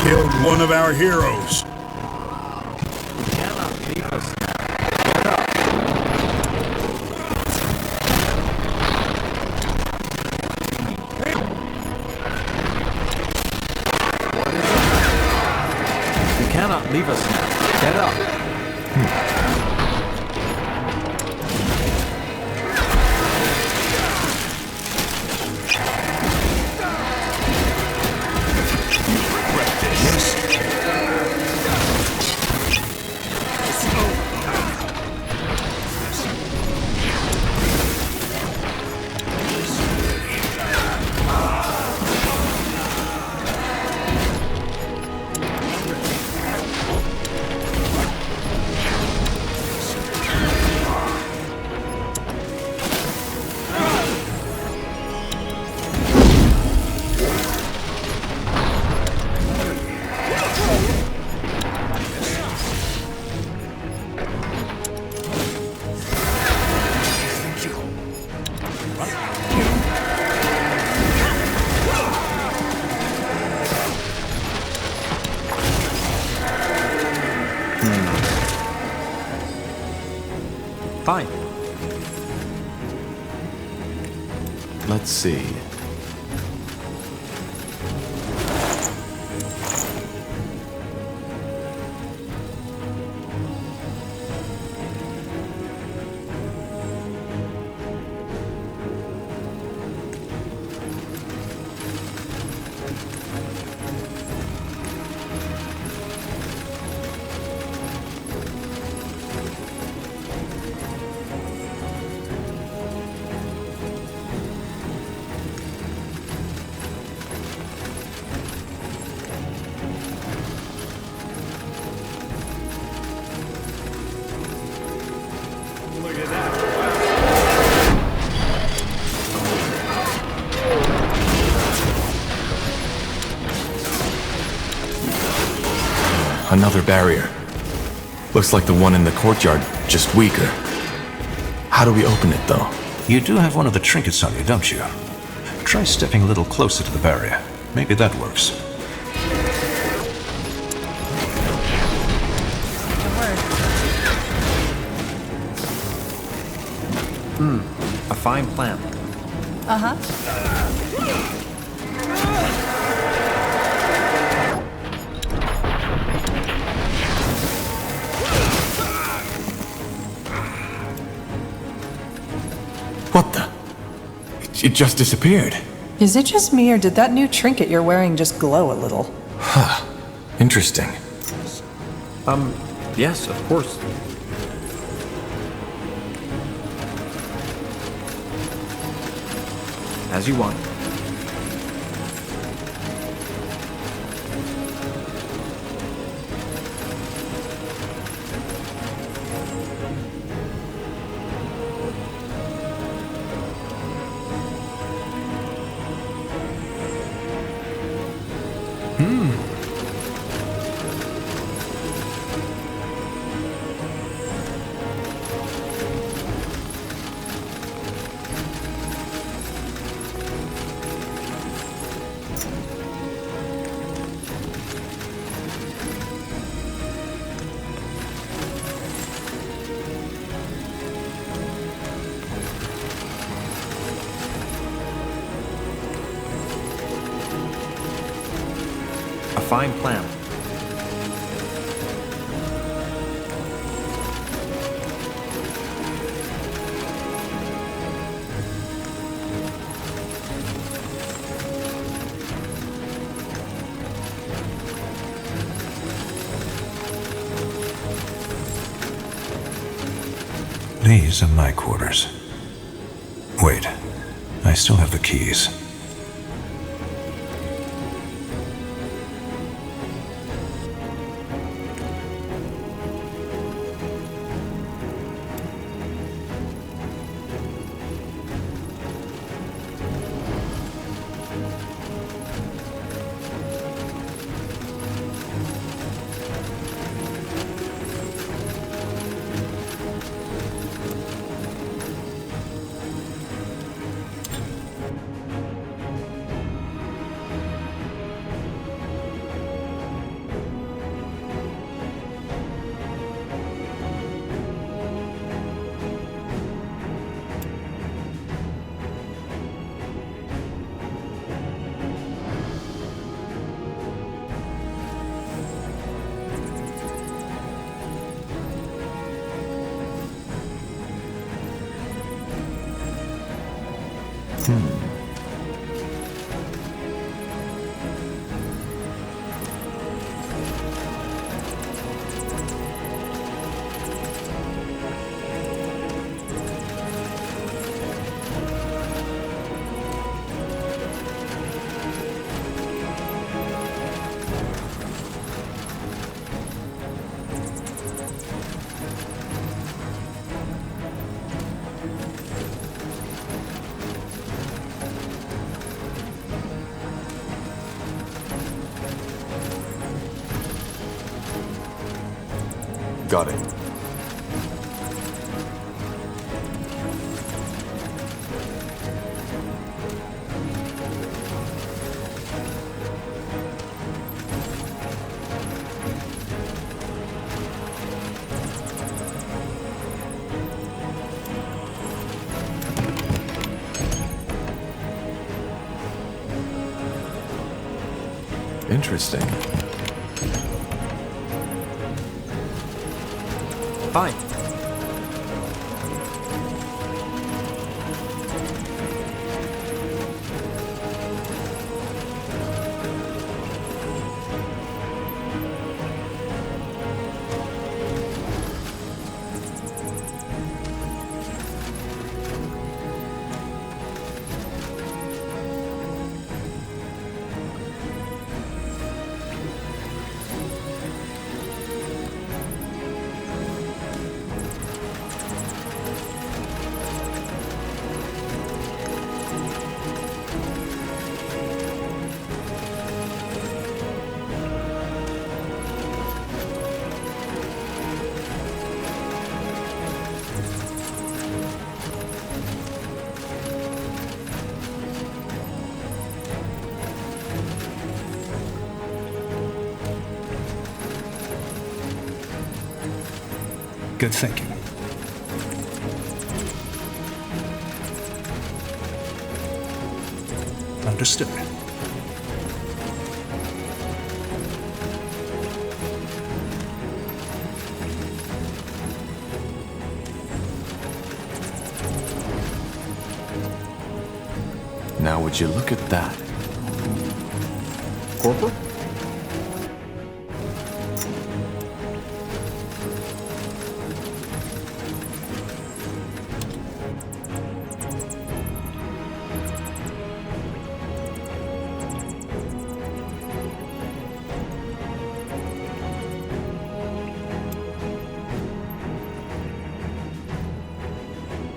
Killed one of our heroes. Leave us now. Get up. Fine. Let's see. another barrier. Looks like the one in the courtyard, just weaker. How do we open it, though? You do have one of the trinkets on you, don't you? Try stepping a little closer to the barrier. Maybe that works. A fine plan. Uh-huh. What the? It just disappeared. Is it just me, or did that new trinket you're wearing just glow a little? Huh. Interesting. Yes, of course. As you want. A fine plan. These are my quarters. Wait, I still have the keys. Got it. Interesting. Fine. good thinking. Understood. Now would you look at that? Corporal?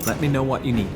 Let me know what you need.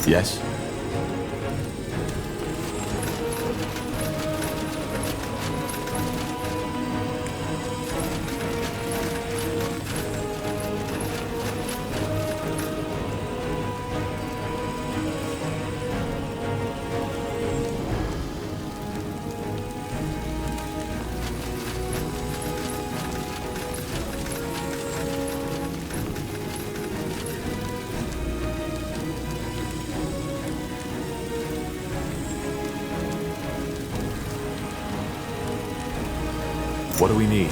Yes? What do we need?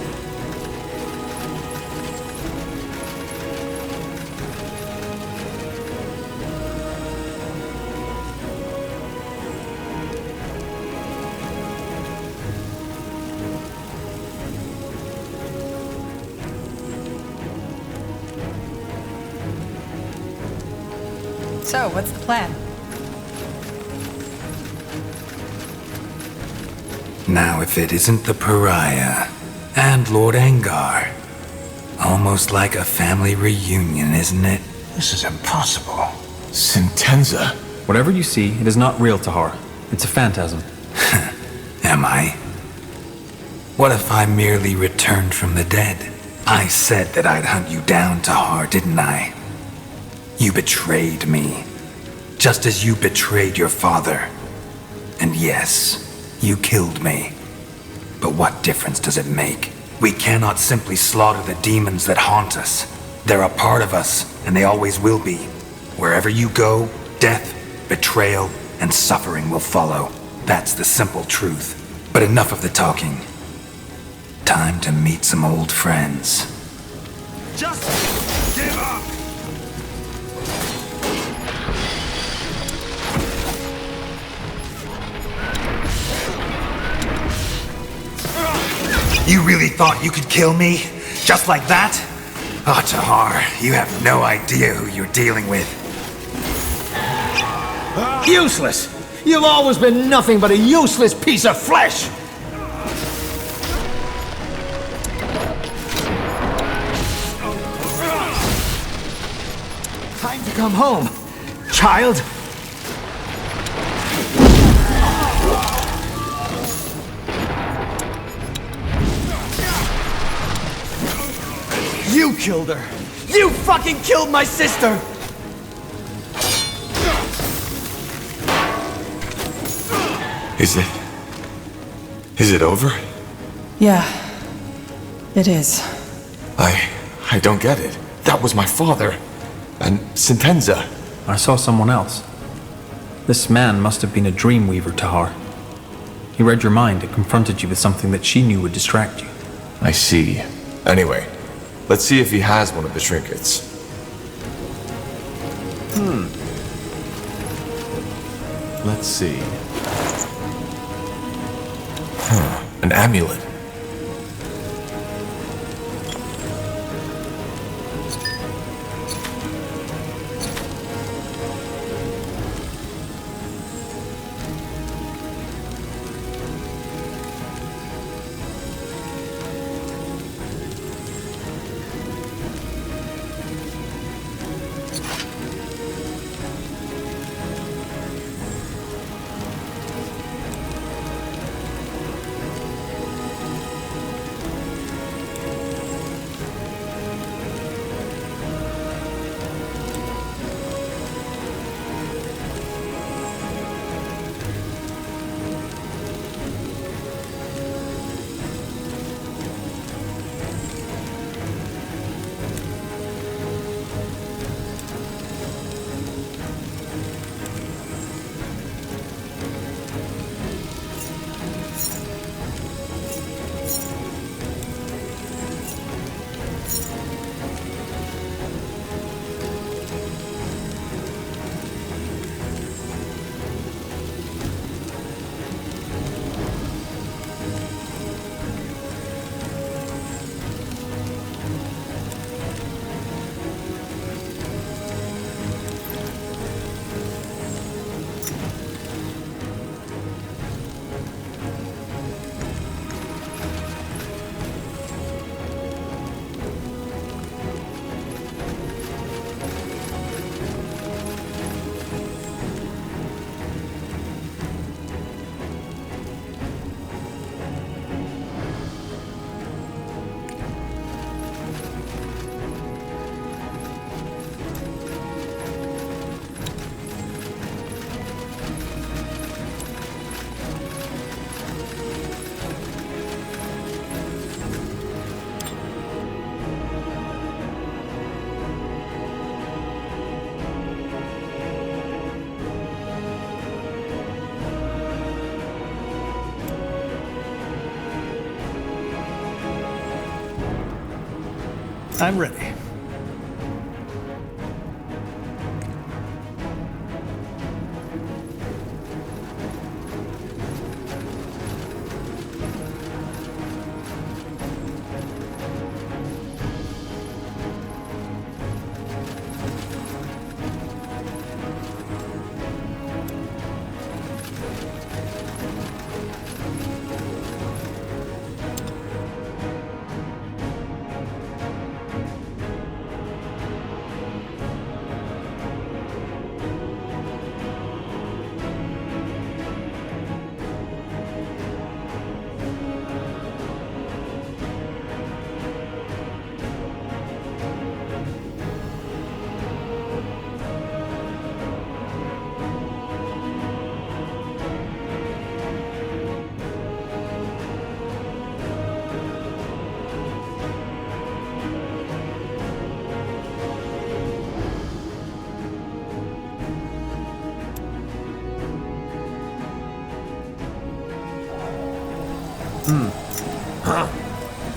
So, what's the plan? Now, if it isn't the Pariah and Lord Angar. Almost like a family reunion, isn't it? This is impossible. Sentenza. Whatever you see, it is not real, Tahar. It's a phantasm. Am I? What if I merely returned from the dead? I said that I'd hunt you down, Tahar, didn't I? You betrayed me. Just as you betrayed your father. And yes, you killed me. But what difference does it make? We cannot simply slaughter the demons that haunt us. They're a part of us, and they always will be. Wherever you go, death, betrayal, and suffering will follow. That's the simple truth. But enough of the talking. Time to meet some old friends. Just give up! You really thought you could kill me? Just like that? Oh, Tahar, you have no idea who you're dealing with. Useless! You've always been nothing but a useless piece of flesh! Time to come home, child! You killed her! You fucking killed my sister! Is it over? Yeah, it is. I don't get it. That was my father. And Sentenza. I saw someone else. This man must have been a dream weaver, Tahar. He read your mind and confronted you with something that she knew would distract you. I see. Anyway, let's see if he has one of the trinkets. Let's see. An amulet. I'm ready.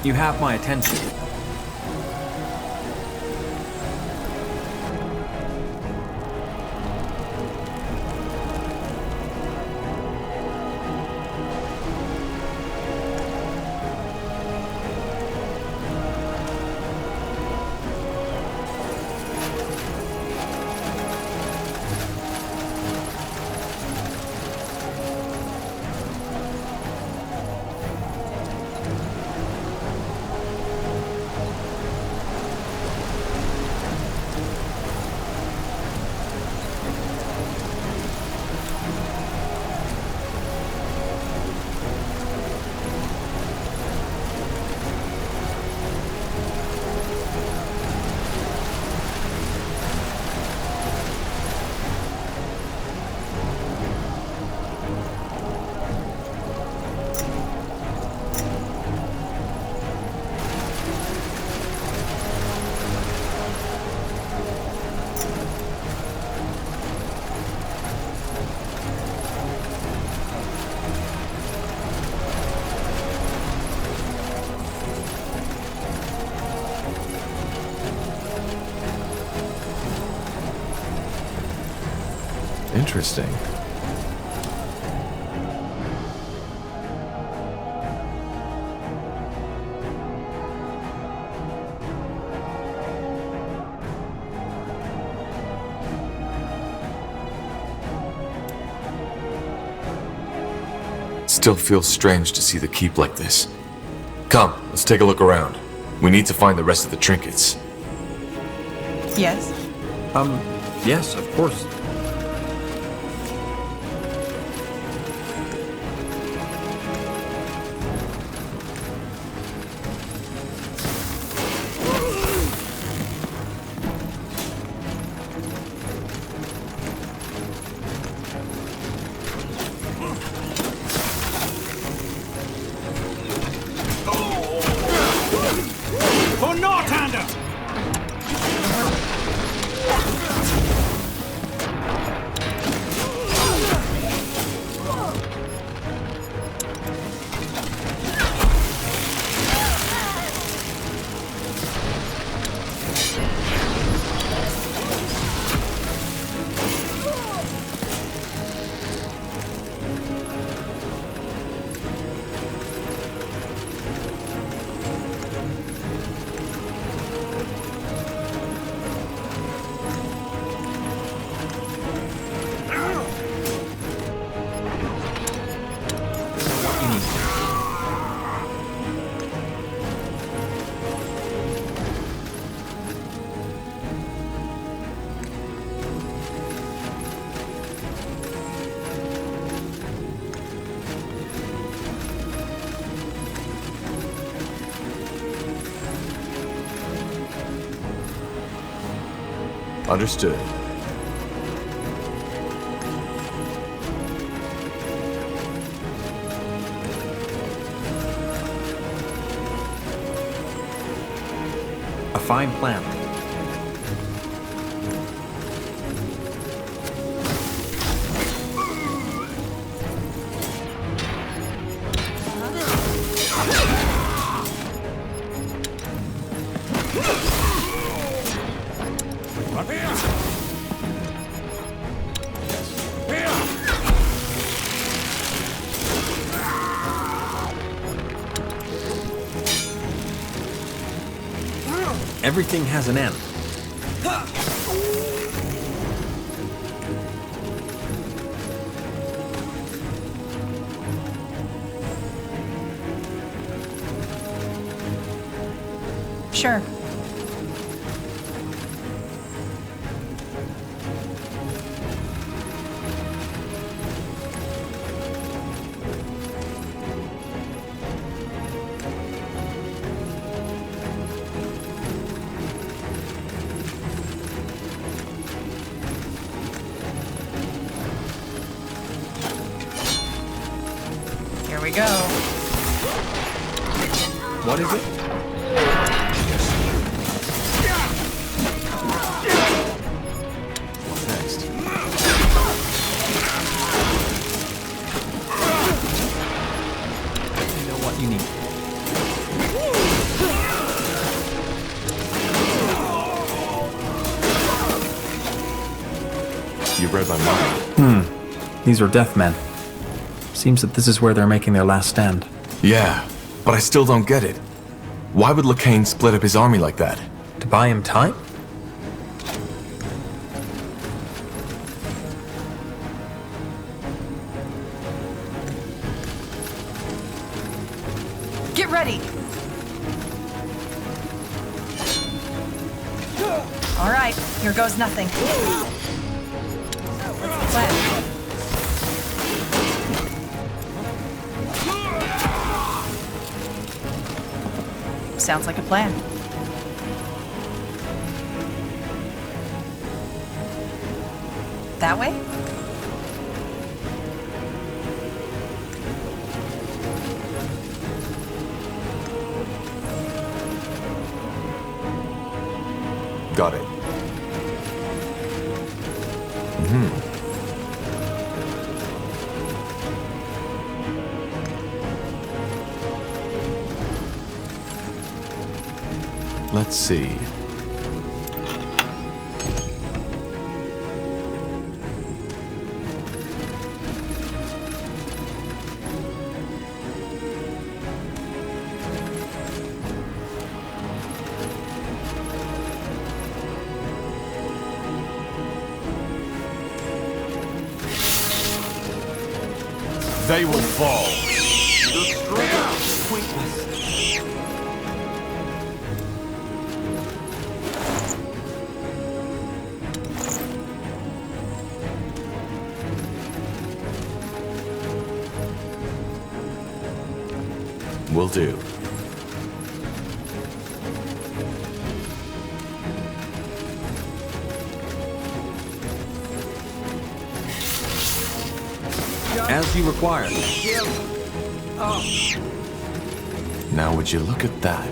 You have my attention. Interesting. Still feels strange to see the keep like this. Come, let's take a look around. We need to find the rest of the trinkets. Yes? Yes, of course. For Northander! Understood. A fine plan. Everything has an end. Sure. Here we go. What is it? What's next? You know what you need. You read my mind. These are death men. Seems that this is where they're making their last stand. Yeah, but I still don't get it. Why would Lacane split up his army like that? To buy him time? Get ready! All right, here goes nothing. What's the plan? Sounds like a plan. That way? Got it. Let's see. they will fall. The struggle is pointless. Will do. As you require. Now would you look at that?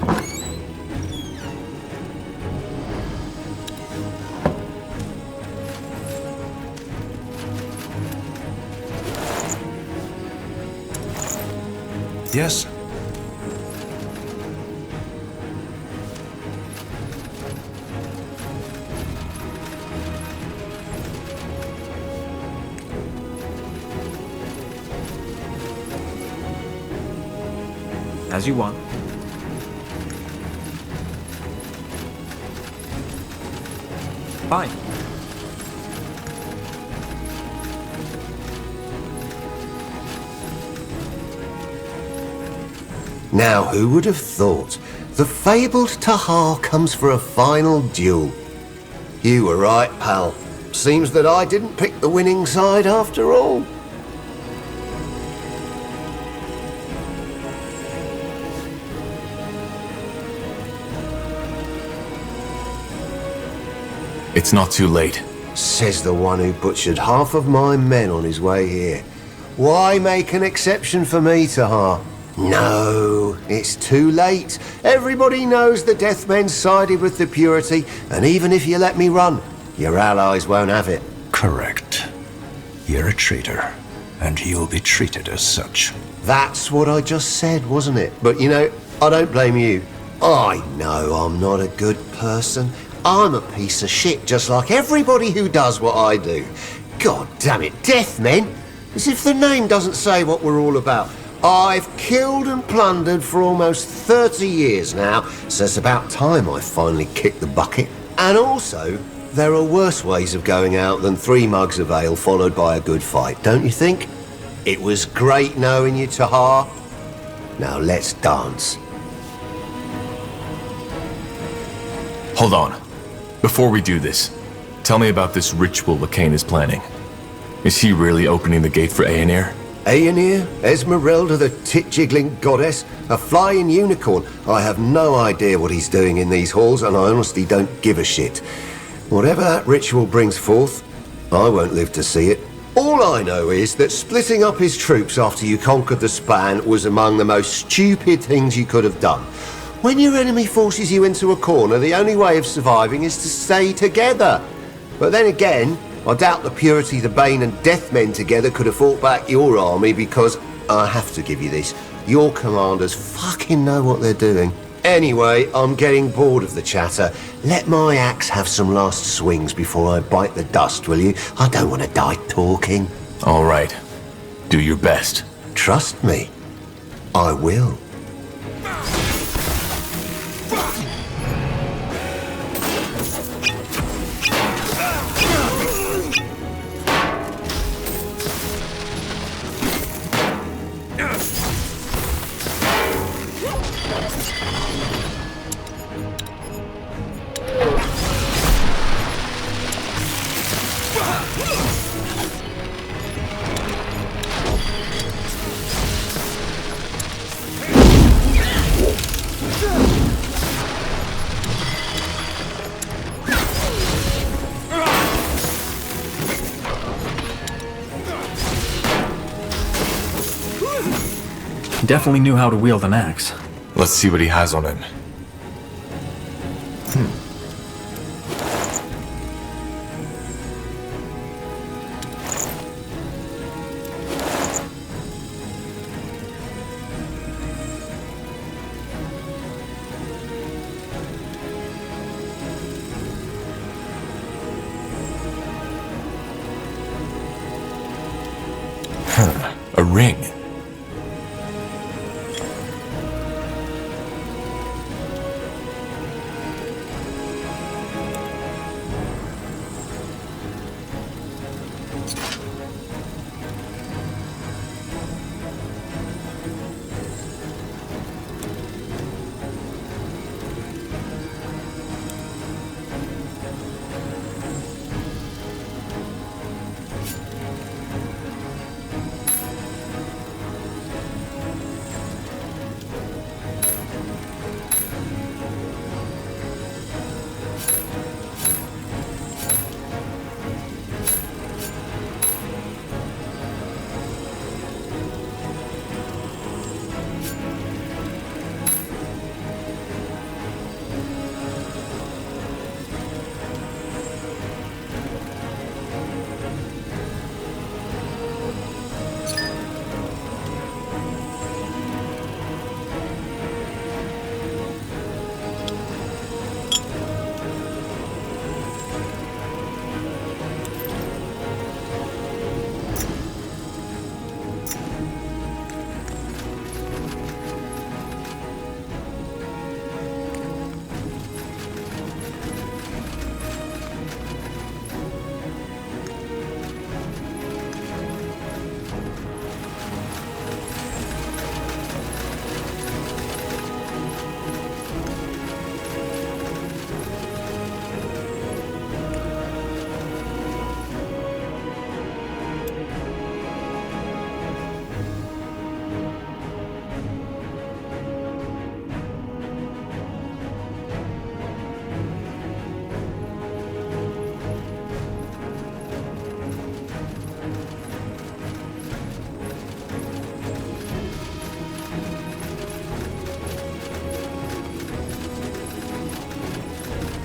Yes? As you want. Fine. Now, who would have thought? The fabled Tahar comes for a final duel. You were right, pal. Seems that I didn't pick the winning side after all. It's not too late. Says the one who butchered half of my men on his way here. Why make an exception for me, Tahar? No, it's too late. Everybody knows the Deathmen sided with the Purity, and even if you let me run, your allies won't have it. Correct. You're a traitor, and you'll be treated as such. That's what I just said, wasn't it? But you know, I don't blame you. I know I'm not a good person. I'm a piece of shit, just like everybody who does what I do. God damn it, Deathmen! As if the name doesn't say what we're all about. I've killed and plundered for almost 30 years now, so it's about time I finally kicked the bucket. And also, there are worse ways of going out than 3 mugs of ale followed by a good fight, don't you think? It was great knowing you, Tahar. Now let's dance. Hold on. Before we do this, tell me about this ritual Lacane is planning. Is he really opening the gate for Aenir? Aenir? Esmeralda, the tit-jiggling goddess? A flying unicorn? I have no idea what he's doing in these halls, and I honestly don't give a shit. Whatever that ritual brings forth, I won't live to see it. All I know is that splitting up his troops after you conquered the span was among the most stupid things you could have done. When your enemy forces you into a corner, the only way of surviving is to stay together. But then again, I doubt the Purity, the Bane and Deathmen together could have fought back your army because, I have to give you this, your commanders fucking know what they're doing. Anyway, I'm getting bored of the chatter. Let my axe have some last swings before I bite the dust, will you? I don't want to die talking. All right. Do your best. Trust me. I will. He definitely knew how to wield an axe. Let's see what he has on him. A ring.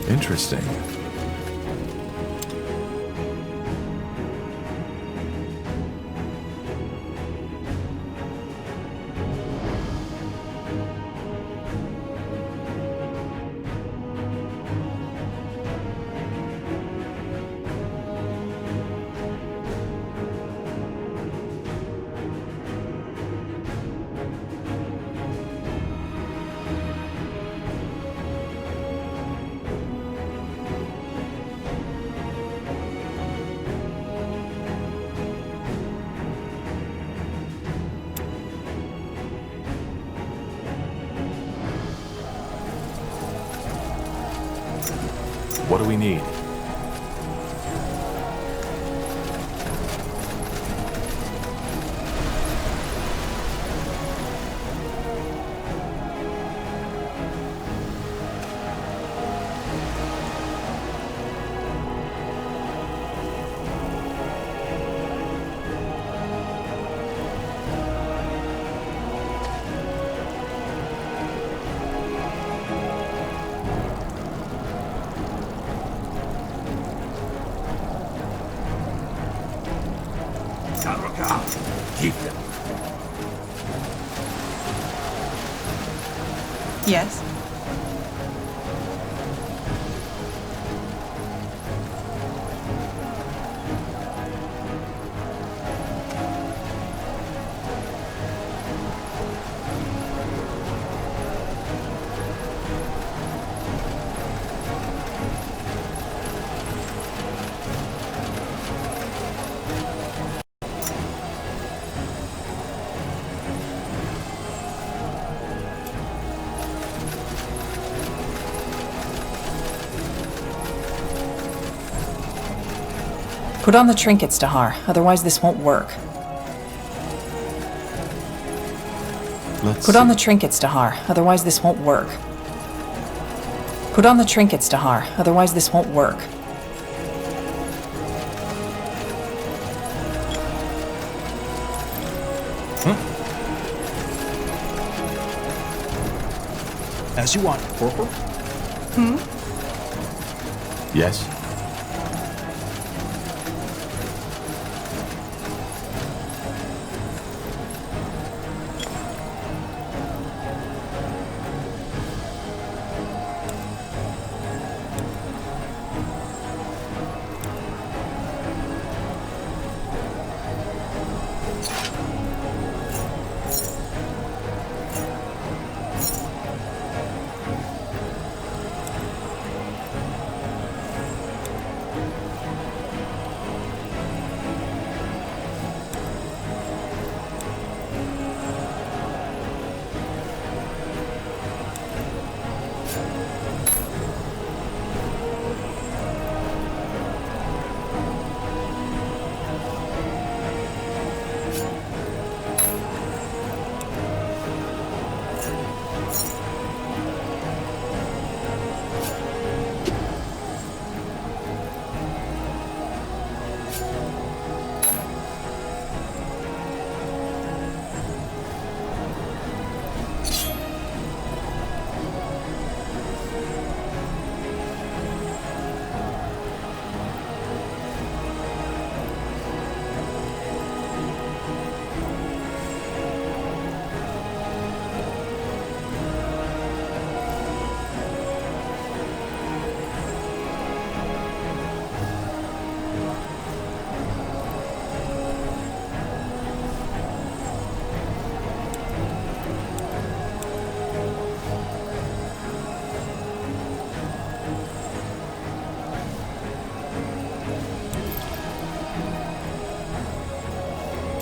Interesting. What do we need? Keep them. Yes? Put on the trinkets, Tahar, otherwise this won't work. Put on the trinkets, Tahar, otherwise this won't work. Put on the trinkets, Tahar, otherwise this won't work. As you want, Corporal. Yes?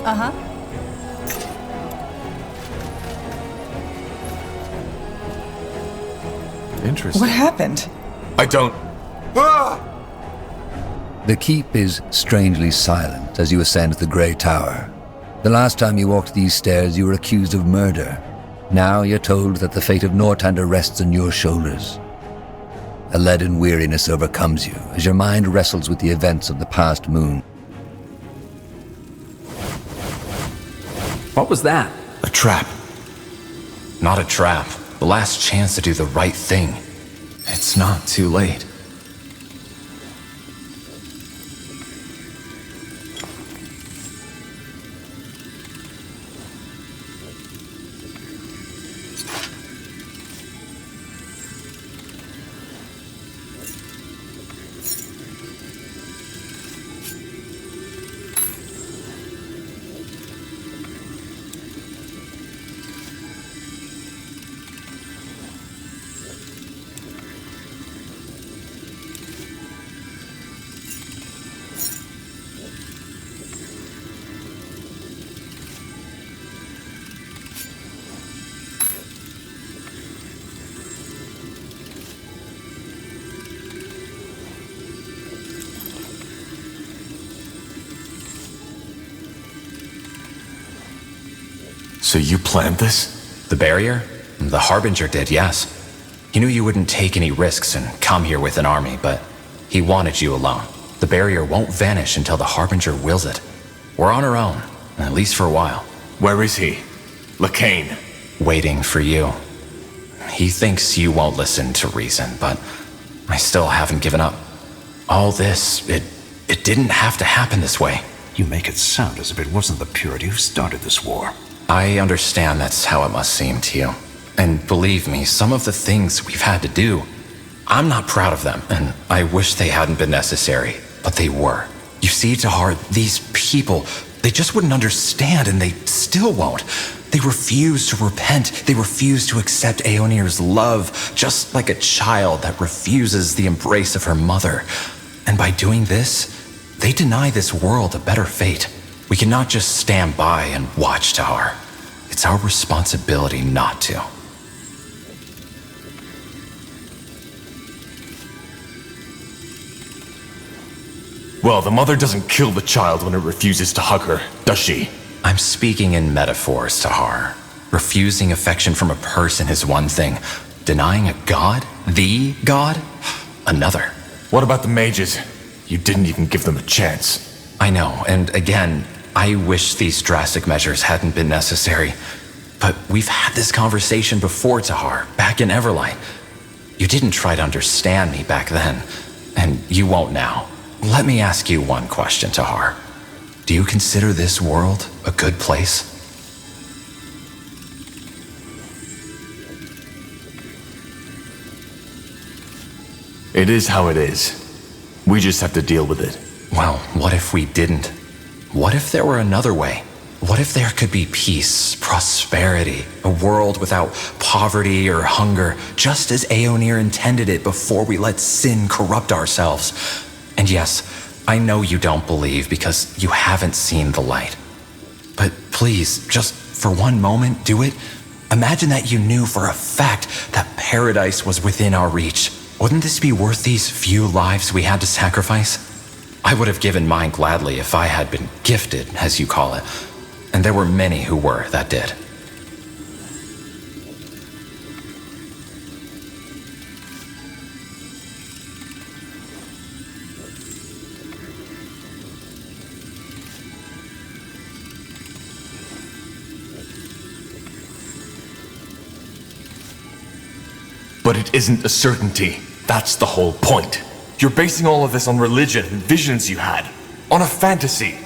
Uh-huh. Interesting. What happened? I don't... The keep is strangely silent as you ascend the Grey Tower. The last time you walked these stairs, you were accused of murder. Now you're told that the fate of Northander rests on your shoulders. A leaden weariness overcomes you as your mind wrestles with the events of the past moon. What was that? A trap. Not a trap. The last chance to do the right thing. It's not too late. So you planned this? The barrier? The Harbinger did, yes. He knew you wouldn't take any risks and come here with an army, but he wanted you alone. The barrier won't vanish until the Harbinger wills it. We're on our own, at least for a while. Where is he? Lacane. Waiting for you. He thinks you won't listen to reason, but I still haven't given up. All this, it didn't have to happen this way. You make it sound as if it wasn't the Purity who started this war. I understand that's how it must seem to you. And believe me, some of the things we've had to do, I'm not proud of them, and I wish they hadn't been necessary, but they were. You see, Tahar, these people, they just wouldn't understand, and they still won't. They refuse to repent. They refuse to accept Aeonir's love, just like a child that refuses the embrace of her mother. And by doing this, they deny this world a better fate. We cannot just stand by and watch, Tahar. It's our responsibility not to. Well, the mother doesn't kill the child when it refuses to hug her, does she? I'm speaking in metaphors, Tahar. Refusing affection from a person is one thing. Denying a god? The god? Another. What about the mages? You didn't even give them a chance. I know, and again, I wish these drastic measures hadn't been necessary. But we've had this conversation before, Tahar, back in Everlight. You didn't try to understand me back then, and you won't now. Let me ask you one question, Tahar. Do you consider this world a good place? It is how it is. We just have to deal with it. Well, what if we didn't? What if there were another way? What if there could be peace, prosperity, a world without poverty or hunger, just as Aeonir intended it before we let sin corrupt ourselves? And yes, I know you don't believe because you haven't seen the light. But please, just for one moment, do it. Imagine that you knew for a fact that paradise was within our reach. Wouldn't this be worth these few lives we had to sacrifice? I would have given mine gladly if I had been gifted, as you call it. And there were many who were that did. But it isn't a certainty. That's the whole point. You're basing all of this on religion and visions you had. On a fantasy.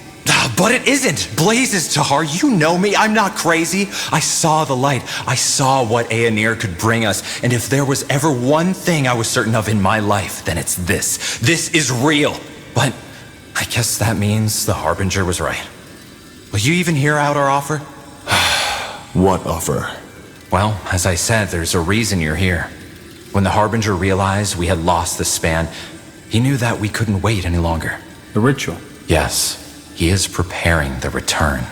But it isn't! Blazes, Tahar, you know me, I'm not crazy. I saw the light. I saw what Aeonir could bring us. And if there was ever one thing I was certain of in my life, then it's this. This is real. But I guess that means the Harbinger was right. Will you even hear out our offer? What offer? Well, as I said, there's a reason you're here. When the Harbinger realized we had lost the span, he knew that we couldn't wait any longer. The ritual? Yes. He is preparing the return.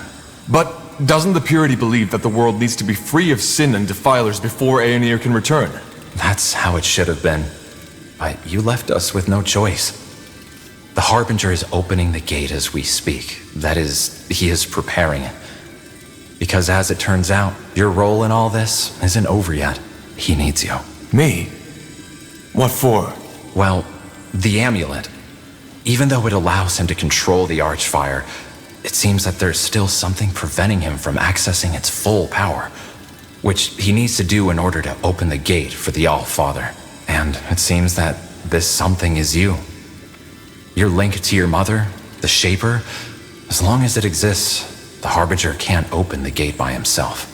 But doesn't the Purity believe that the world needs to be free of sin and defilers before Aeonir can return? That's how it should have been. But you left us with no choice. The Harbinger is opening the gate as we speak. That is, he is preparing it. Because as it turns out, your role in all this isn't over yet. He needs you. Me? What for? Well, the amulet. Even though it allows him to control the Archfire, it seems that there's still something preventing him from accessing its full power, which he needs to do in order to open the gate for the All-Father. And it seems that this something is you. Your link to your mother, the Shaper, as long as it exists, the Harbinger can't open the gate by himself.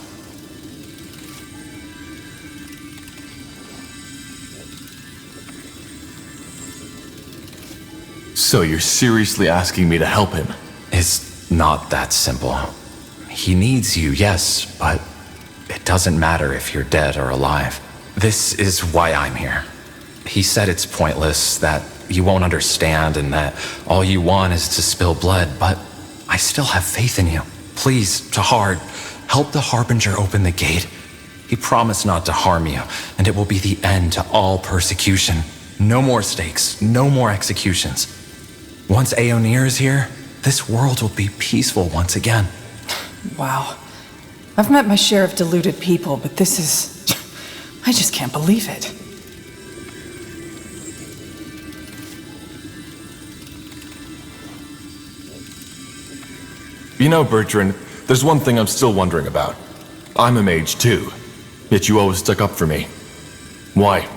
So you're seriously asking me to help him? It's not that simple. He needs you, yes, but it doesn't matter if you're dead or alive. This is why I'm here. He said it's pointless, that you won't understand, and that all you want is to spill blood, but I still have faith in you. Please, Tahar, help the Harbinger open the gate. He promised not to harm you, and it will be the end to all persecution. No more stakes, no more executions. Once Aeonir is here, this world will be peaceful once again. Wow. I've met my share of deluded people, but this is... I just can't believe it. You know, Bertrand, there's one thing I'm still wondering about. I'm a mage too, yet you always stuck up for me. Why?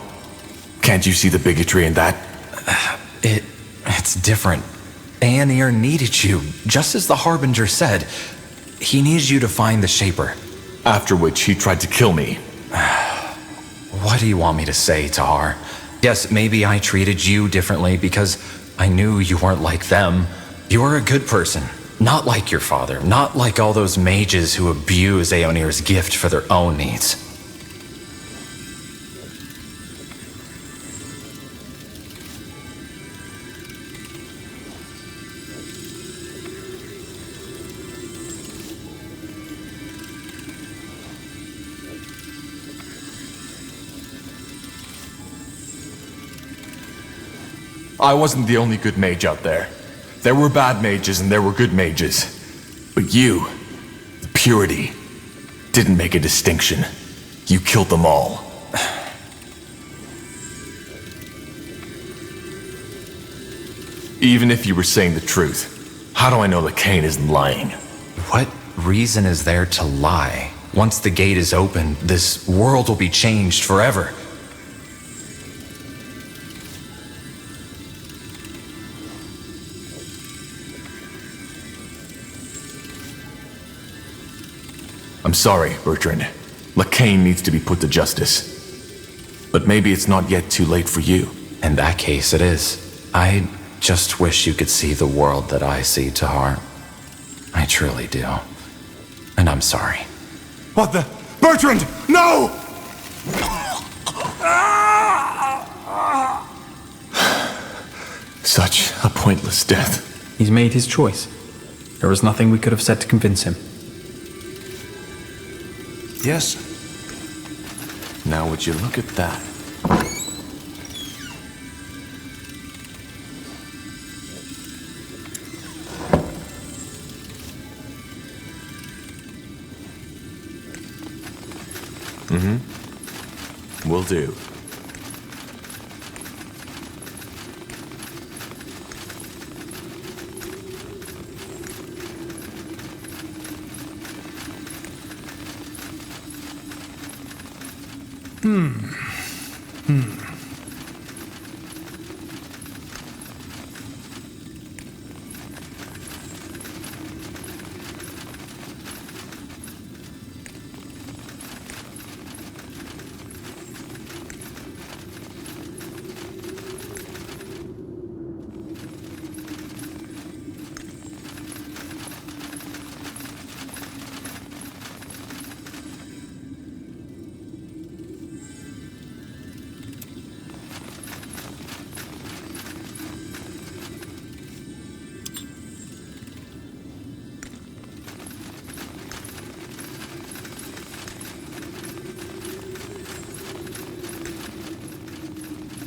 Can't you see the bigotry in that? It's different. Aenir needed you, just as the Harbinger said. He needed you to find the Shaper. After which he tried to kill me. What do you want me to say, Tahar? Yes, maybe I treated you differently because I knew you weren't like them. You were a good person. Not like your father. Not like all those mages who abuse Aenir's gift for their own needs. I wasn't the only good mage out there. There were bad mages and there were good mages. But you, the purity, didn't make a distinction. You killed them all. Even if you were saying the truth, how do I know that Cain isn't lying? What reason is there to lie? Once the gate is open, this world will be changed forever. I'm sorry, Bertrand. Cain needs to be put to justice. But maybe it's not yet too late for you. In that case, it is. I just wish you could see the world that I see, Tahar. I truly do. And I'm sorry. What the? Bertrand! No! Such a pointless death. He's made his choice. There was nothing we could have said to convince him. Yes. Now would you look at that? Will do.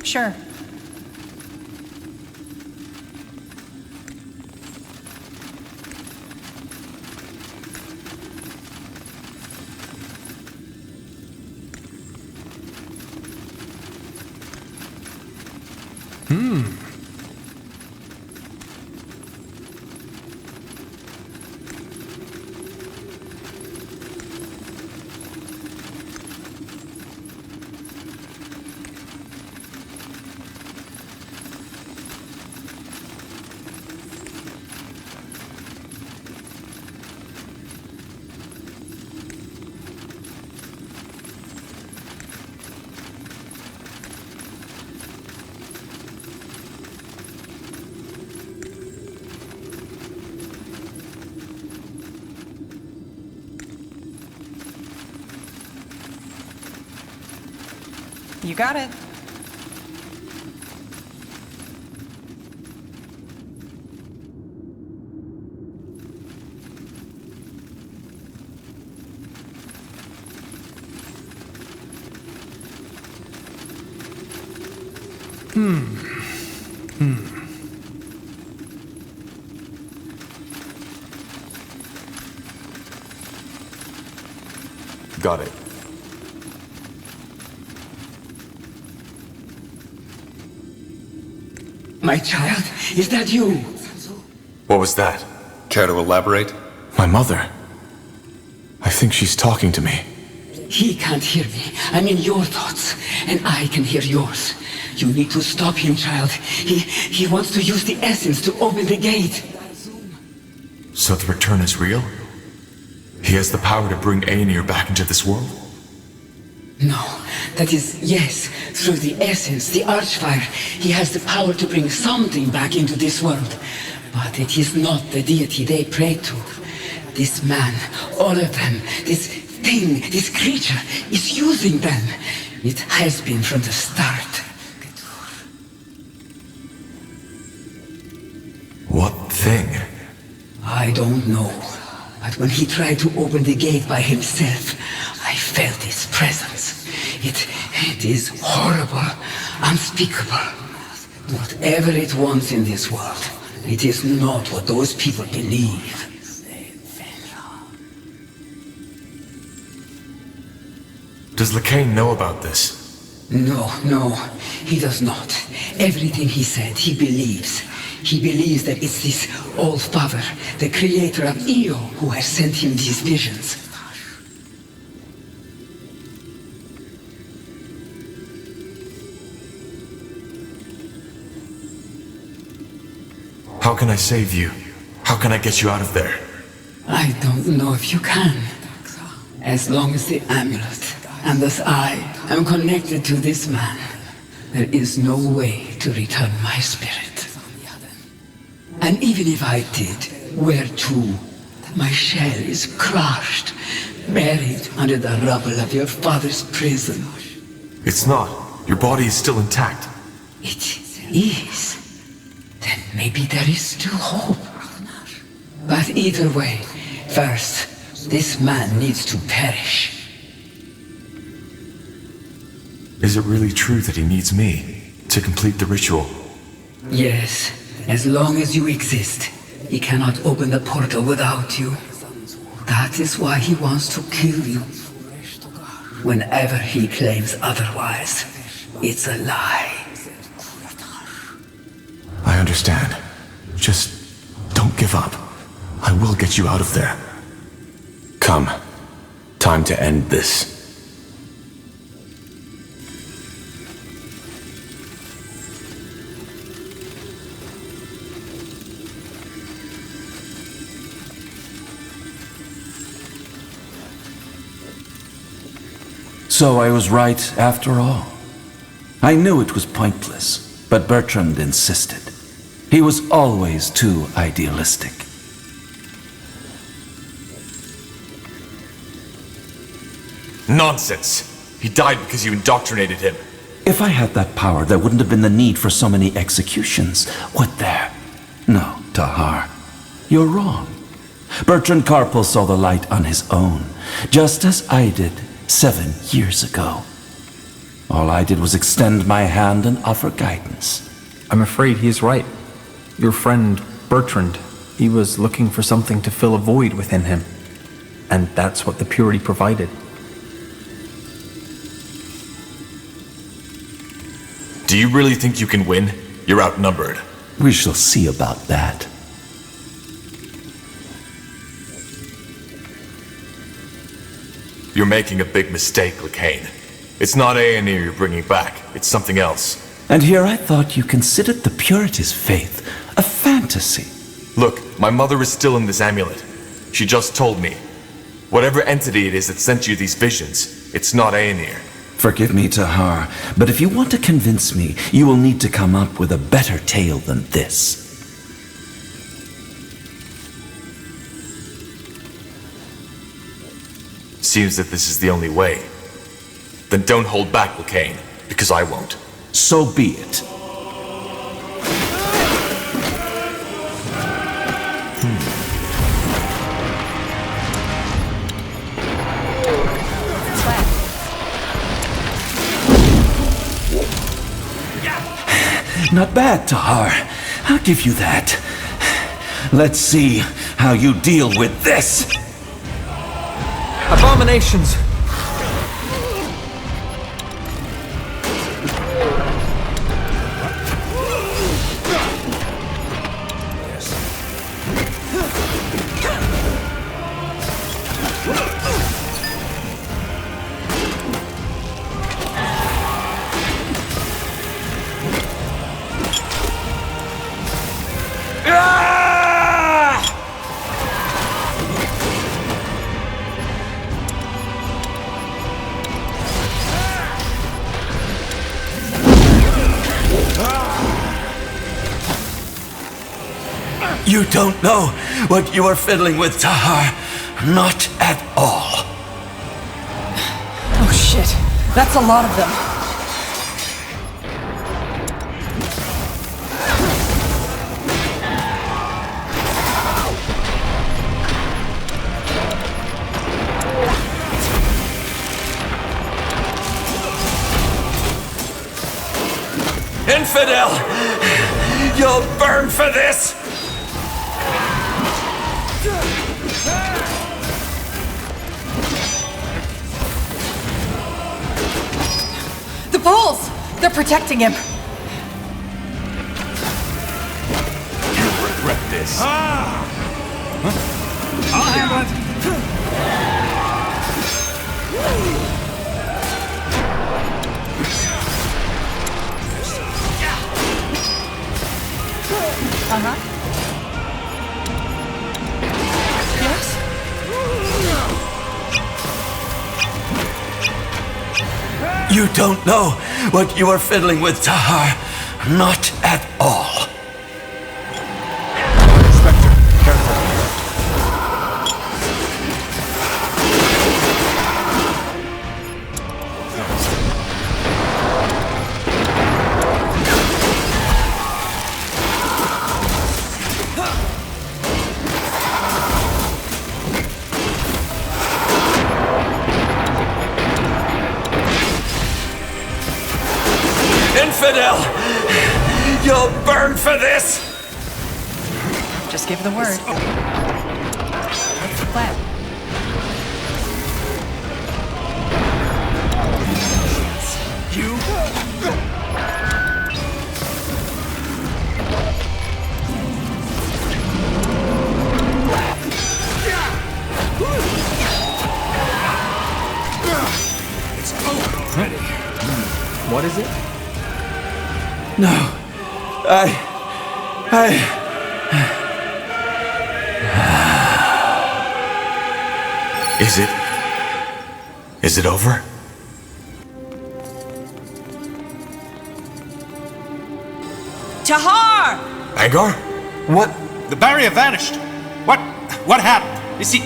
Sure. You got it. Got it. My child, is that you? What was that? Care to elaborate? My mother. I think she's talking to me. He can't hear me. I'm in your thoughts, and I can hear yours. You need to stop him, child. He wants to use the essence to open the gate. So the return is real? He has the power to bring Aenir back into this world? No, that is, yes, through the essence, the archfire, he has the power to bring something back into this world. But it is not the deity they pray to. This man, all of them, this thing, this creature, is using them. It has been from the start. What thing? I don't know. But when he tried to open the gate by himself, I felt his presence. It is horrible, unspeakable. Whatever it wants in this world, it is not what those people believe. Does Lacane know about this? No, he does not. Everything he said, he believes. He believes that it's this All-Father, the creator of Io, who has sent him these visions. How can I save you? How can I get you out of there? I don't know if you can. As long as the amulet, and thus I, am connected to this man, there is no way to return my spirit. And even if I did, where to? My shell is crushed, buried under the rubble of your father's prison. It's not. Your body is still intact. It is. Then maybe there is still hope. But either way, first, this man needs to perish. Is it really true that he needs me to complete the ritual? Yes. As long as you exist, he cannot open the portal without you. That is why he wants to kill you. Whenever he claims otherwise, it's a lie. I understand. Just don't give up. I will get you out of there. Come. Time to end this. So I was right after all. I knew it was pointless, but Bertrand insisted. He was always too idealistic. Nonsense! He died because you indoctrinated him. If I had that power, there wouldn't have been the need for so many executions, would there? No, Tahar. You're wrong. Bertrand Carpel saw the light on his own, just as I did 7 years ago. All I did was extend my hand and offer guidance. I'm afraid he's right. Your friend, Bertrand, he was looking for something to fill a void within him. And that's what the purity provided. Do you really think you can win? You're outnumbered. We shall see about that. You're making a big mistake, Lacane. It's not Aenir you're bringing back. It's something else. And here I thought you considered the purity's faith a fantasy. Look, my mother is still in this amulet. She just told me. Whatever entity it is that sent you these visions, it's not Aenir. Forgive me, Tahar, but if you want to convince me, you will need to come up with a better tale than this. Seems that this is the only way. Then don't hold back, Lacane, because I won't. So be it. Not bad, Tahar. I'll give you that. Let's see how you deal with this. Abominations! You don't know what you are fiddling with, Tahar. Not at all. Oh shit. That's a lot of them. Infidel! You'll burn for this! The poles! They're protecting him. You regret this. I'll handle it. Uh-huh. Yes? You don't know what you are fiddling with, Tahar. Not at all. Inspector, careful. Infidel! You'll burn for this! Just give the word. What's the plan? You... It's over already. What is it? No. Is it over? Tahar! Agar? What? The barrier vanished. What happened? Is he...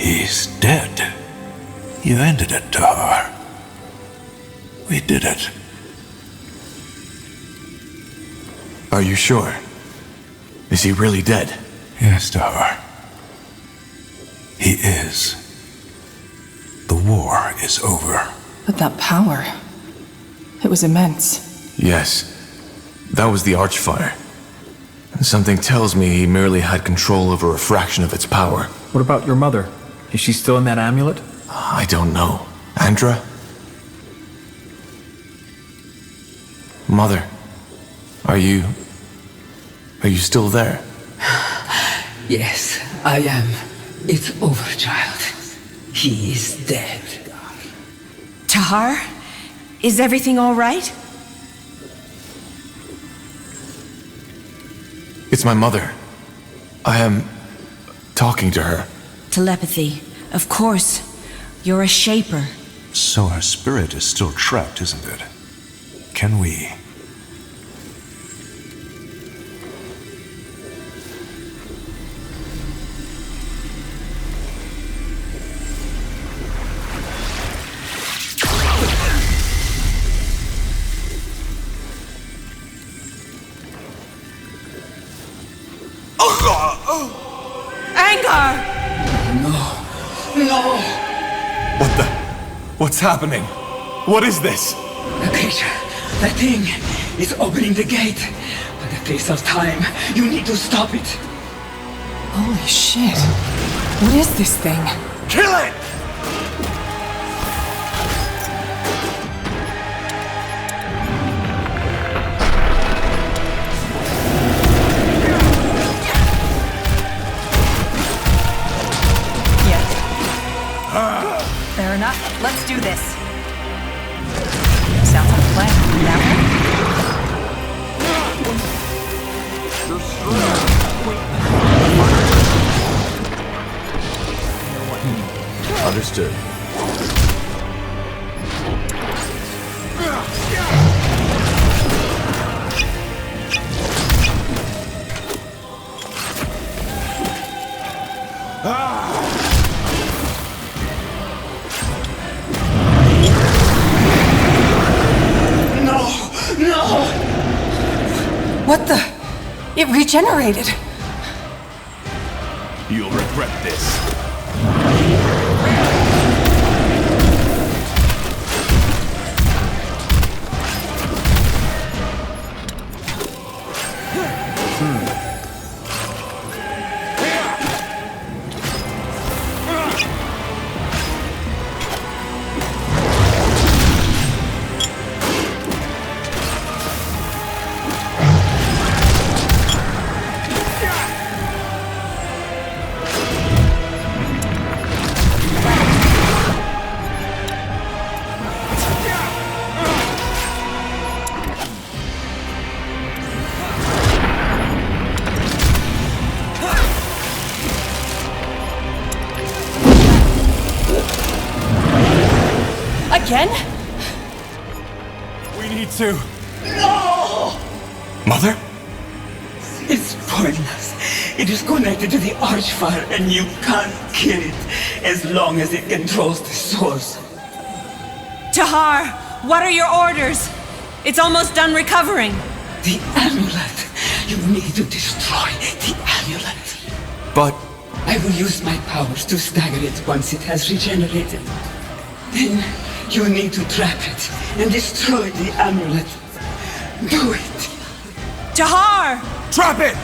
He's dead. You ended it, Tahar. We did it. Are you sure? Is he really dead? Yes, Tahar. He is. The war is over. But that power... it was immense. Yes. That was the Archfire. Something tells me he merely had control over a fraction of its power. What about your mother? Is she still in that amulet? I don't know. Andra? Mother, are you still there? Yes, I am. It's over, child. He is dead. Tahar? Is everything all right? It's my mother. I am talking to her. Telepathy. Of course. You're a shaper. So her spirit is still trapped, isn't it? Can we... Angar! No! What's happening? What is this? The creature, the thing, is opening the gate. By the face of time, you need to stop it. Holy shit. What is this thing? Kill it! Fair enough. Let's do this. Sounds like a plan. That way? What the? It regenerated. You'll regret this. Again? We need to... No! Mother? It's pointless. It is connected to the archfire and you can't kill it as long as it controls the source. Tahar, what are your orders? It's almost done recovering. The amulet. You need to destroy the amulet. But... I will use my powers to stagger it once it has regenerated. Then you need to trap it and destroy the amulet. Do it. Tahar! Trap it!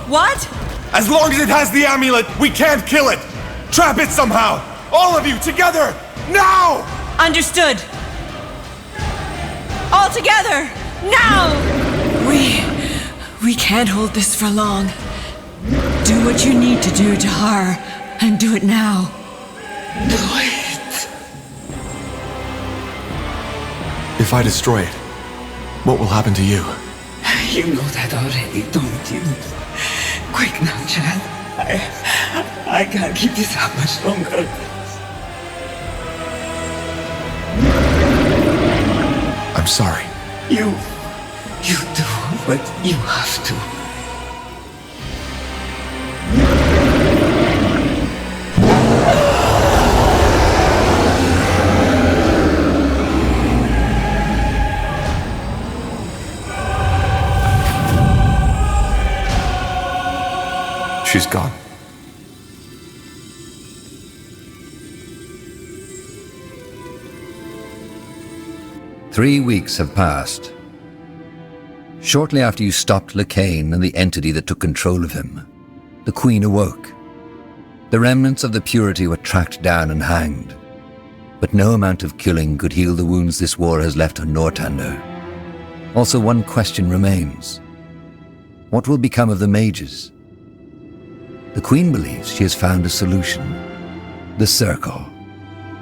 What? As long as it has the amulet, we can't kill it! Trap it somehow! All of you, together! Now! Understood. All together! Now! We can't hold this for long. Do what you need to do, Tahar, and do it now. Do it. If I destroy it, what will happen to you? You know that already, don't you? Quick now, Chad. I can't keep this up much longer. I'm sorry. You do what you have to. She's gone. Three weeks have passed. Shortly after you stopped Lacane and the entity that took control of him, the Queen awoke. The remnants of the Purity were tracked down and hanged. But no amount of killing could heal the wounds this war has left on Northander. Also, one question remains. What will become of the mages? The Queen believes she has found a solution. The Circle.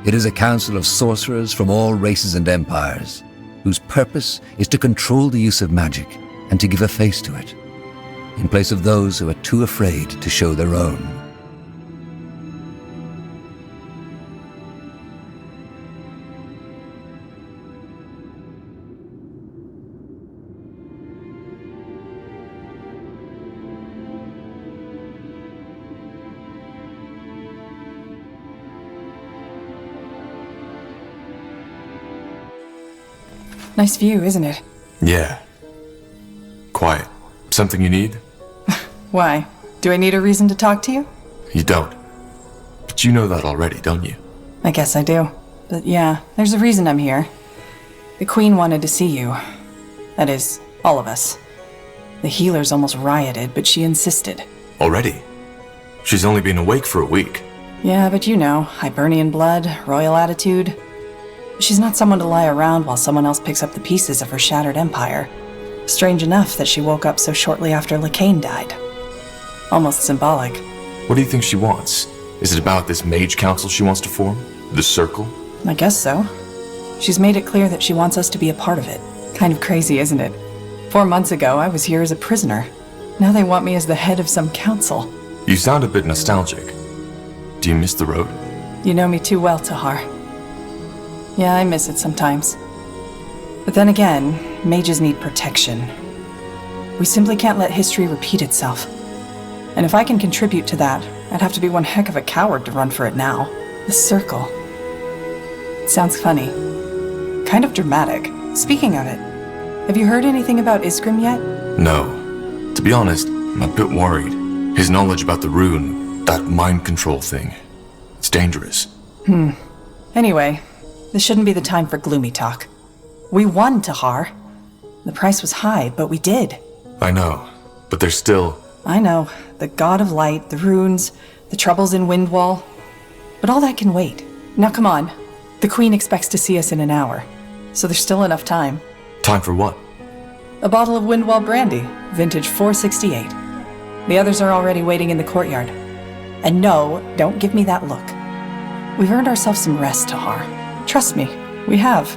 It is a council of sorcerers from all races and empires, whose purpose is to control the use of magic and to give a face to it, in place of those who are too afraid to show their own. Nice view, isn't it? Yeah. Quiet. Something you need? Why? Do I need a reason to talk to you? You don't. But you know that already, don't you? I guess I do. But yeah, there's a reason I'm here. The Queen wanted to see you. That is, all of us. The healers almost rioted, but she insisted. Already? She's only been awake for a week. Yeah, but you know, Hibernian blood, royal attitude. She's not someone to lie around while someone else picks up the pieces of her shattered empire. Strange enough that she woke up so shortly after Lacane died. Almost symbolic. What do you think she wants? Is it about this mage council she wants to form? The Circle? I guess so. She's made it clear that she wants us to be a part of it. Kind of crazy, isn't it? 4 months ago, I was here as a prisoner. Now they want me as the head of some council. You sound a bit nostalgic. Do you miss the road? You know me too well, Tahar. Yeah, I miss it sometimes. But then again, mages need protection. We simply can't let history repeat itself. And if I can contribute to that, I'd have to be one heck of a coward to run for it now. The Circle. It sounds funny. Kind of dramatic. Speaking of it, have you heard anything about Iskrim yet? No. To be honest, I'm a bit worried. His knowledge about the rune, that mind control thing, it's dangerous. Anyway, this shouldn't be the time for gloomy talk. We won, Tahar. The price was high, but we did. I know, but there's still... I know. The God of Light, the runes, the troubles in Windwall. But all that can wait. Now come on. The Queen expects to see us in an hour, so there's still enough time. Time for what? A bottle of Windwall brandy, vintage 468. The others are already waiting in the courtyard. And no, don't give me that look. We've earned ourselves some rest, Tahar. Trust me, we have.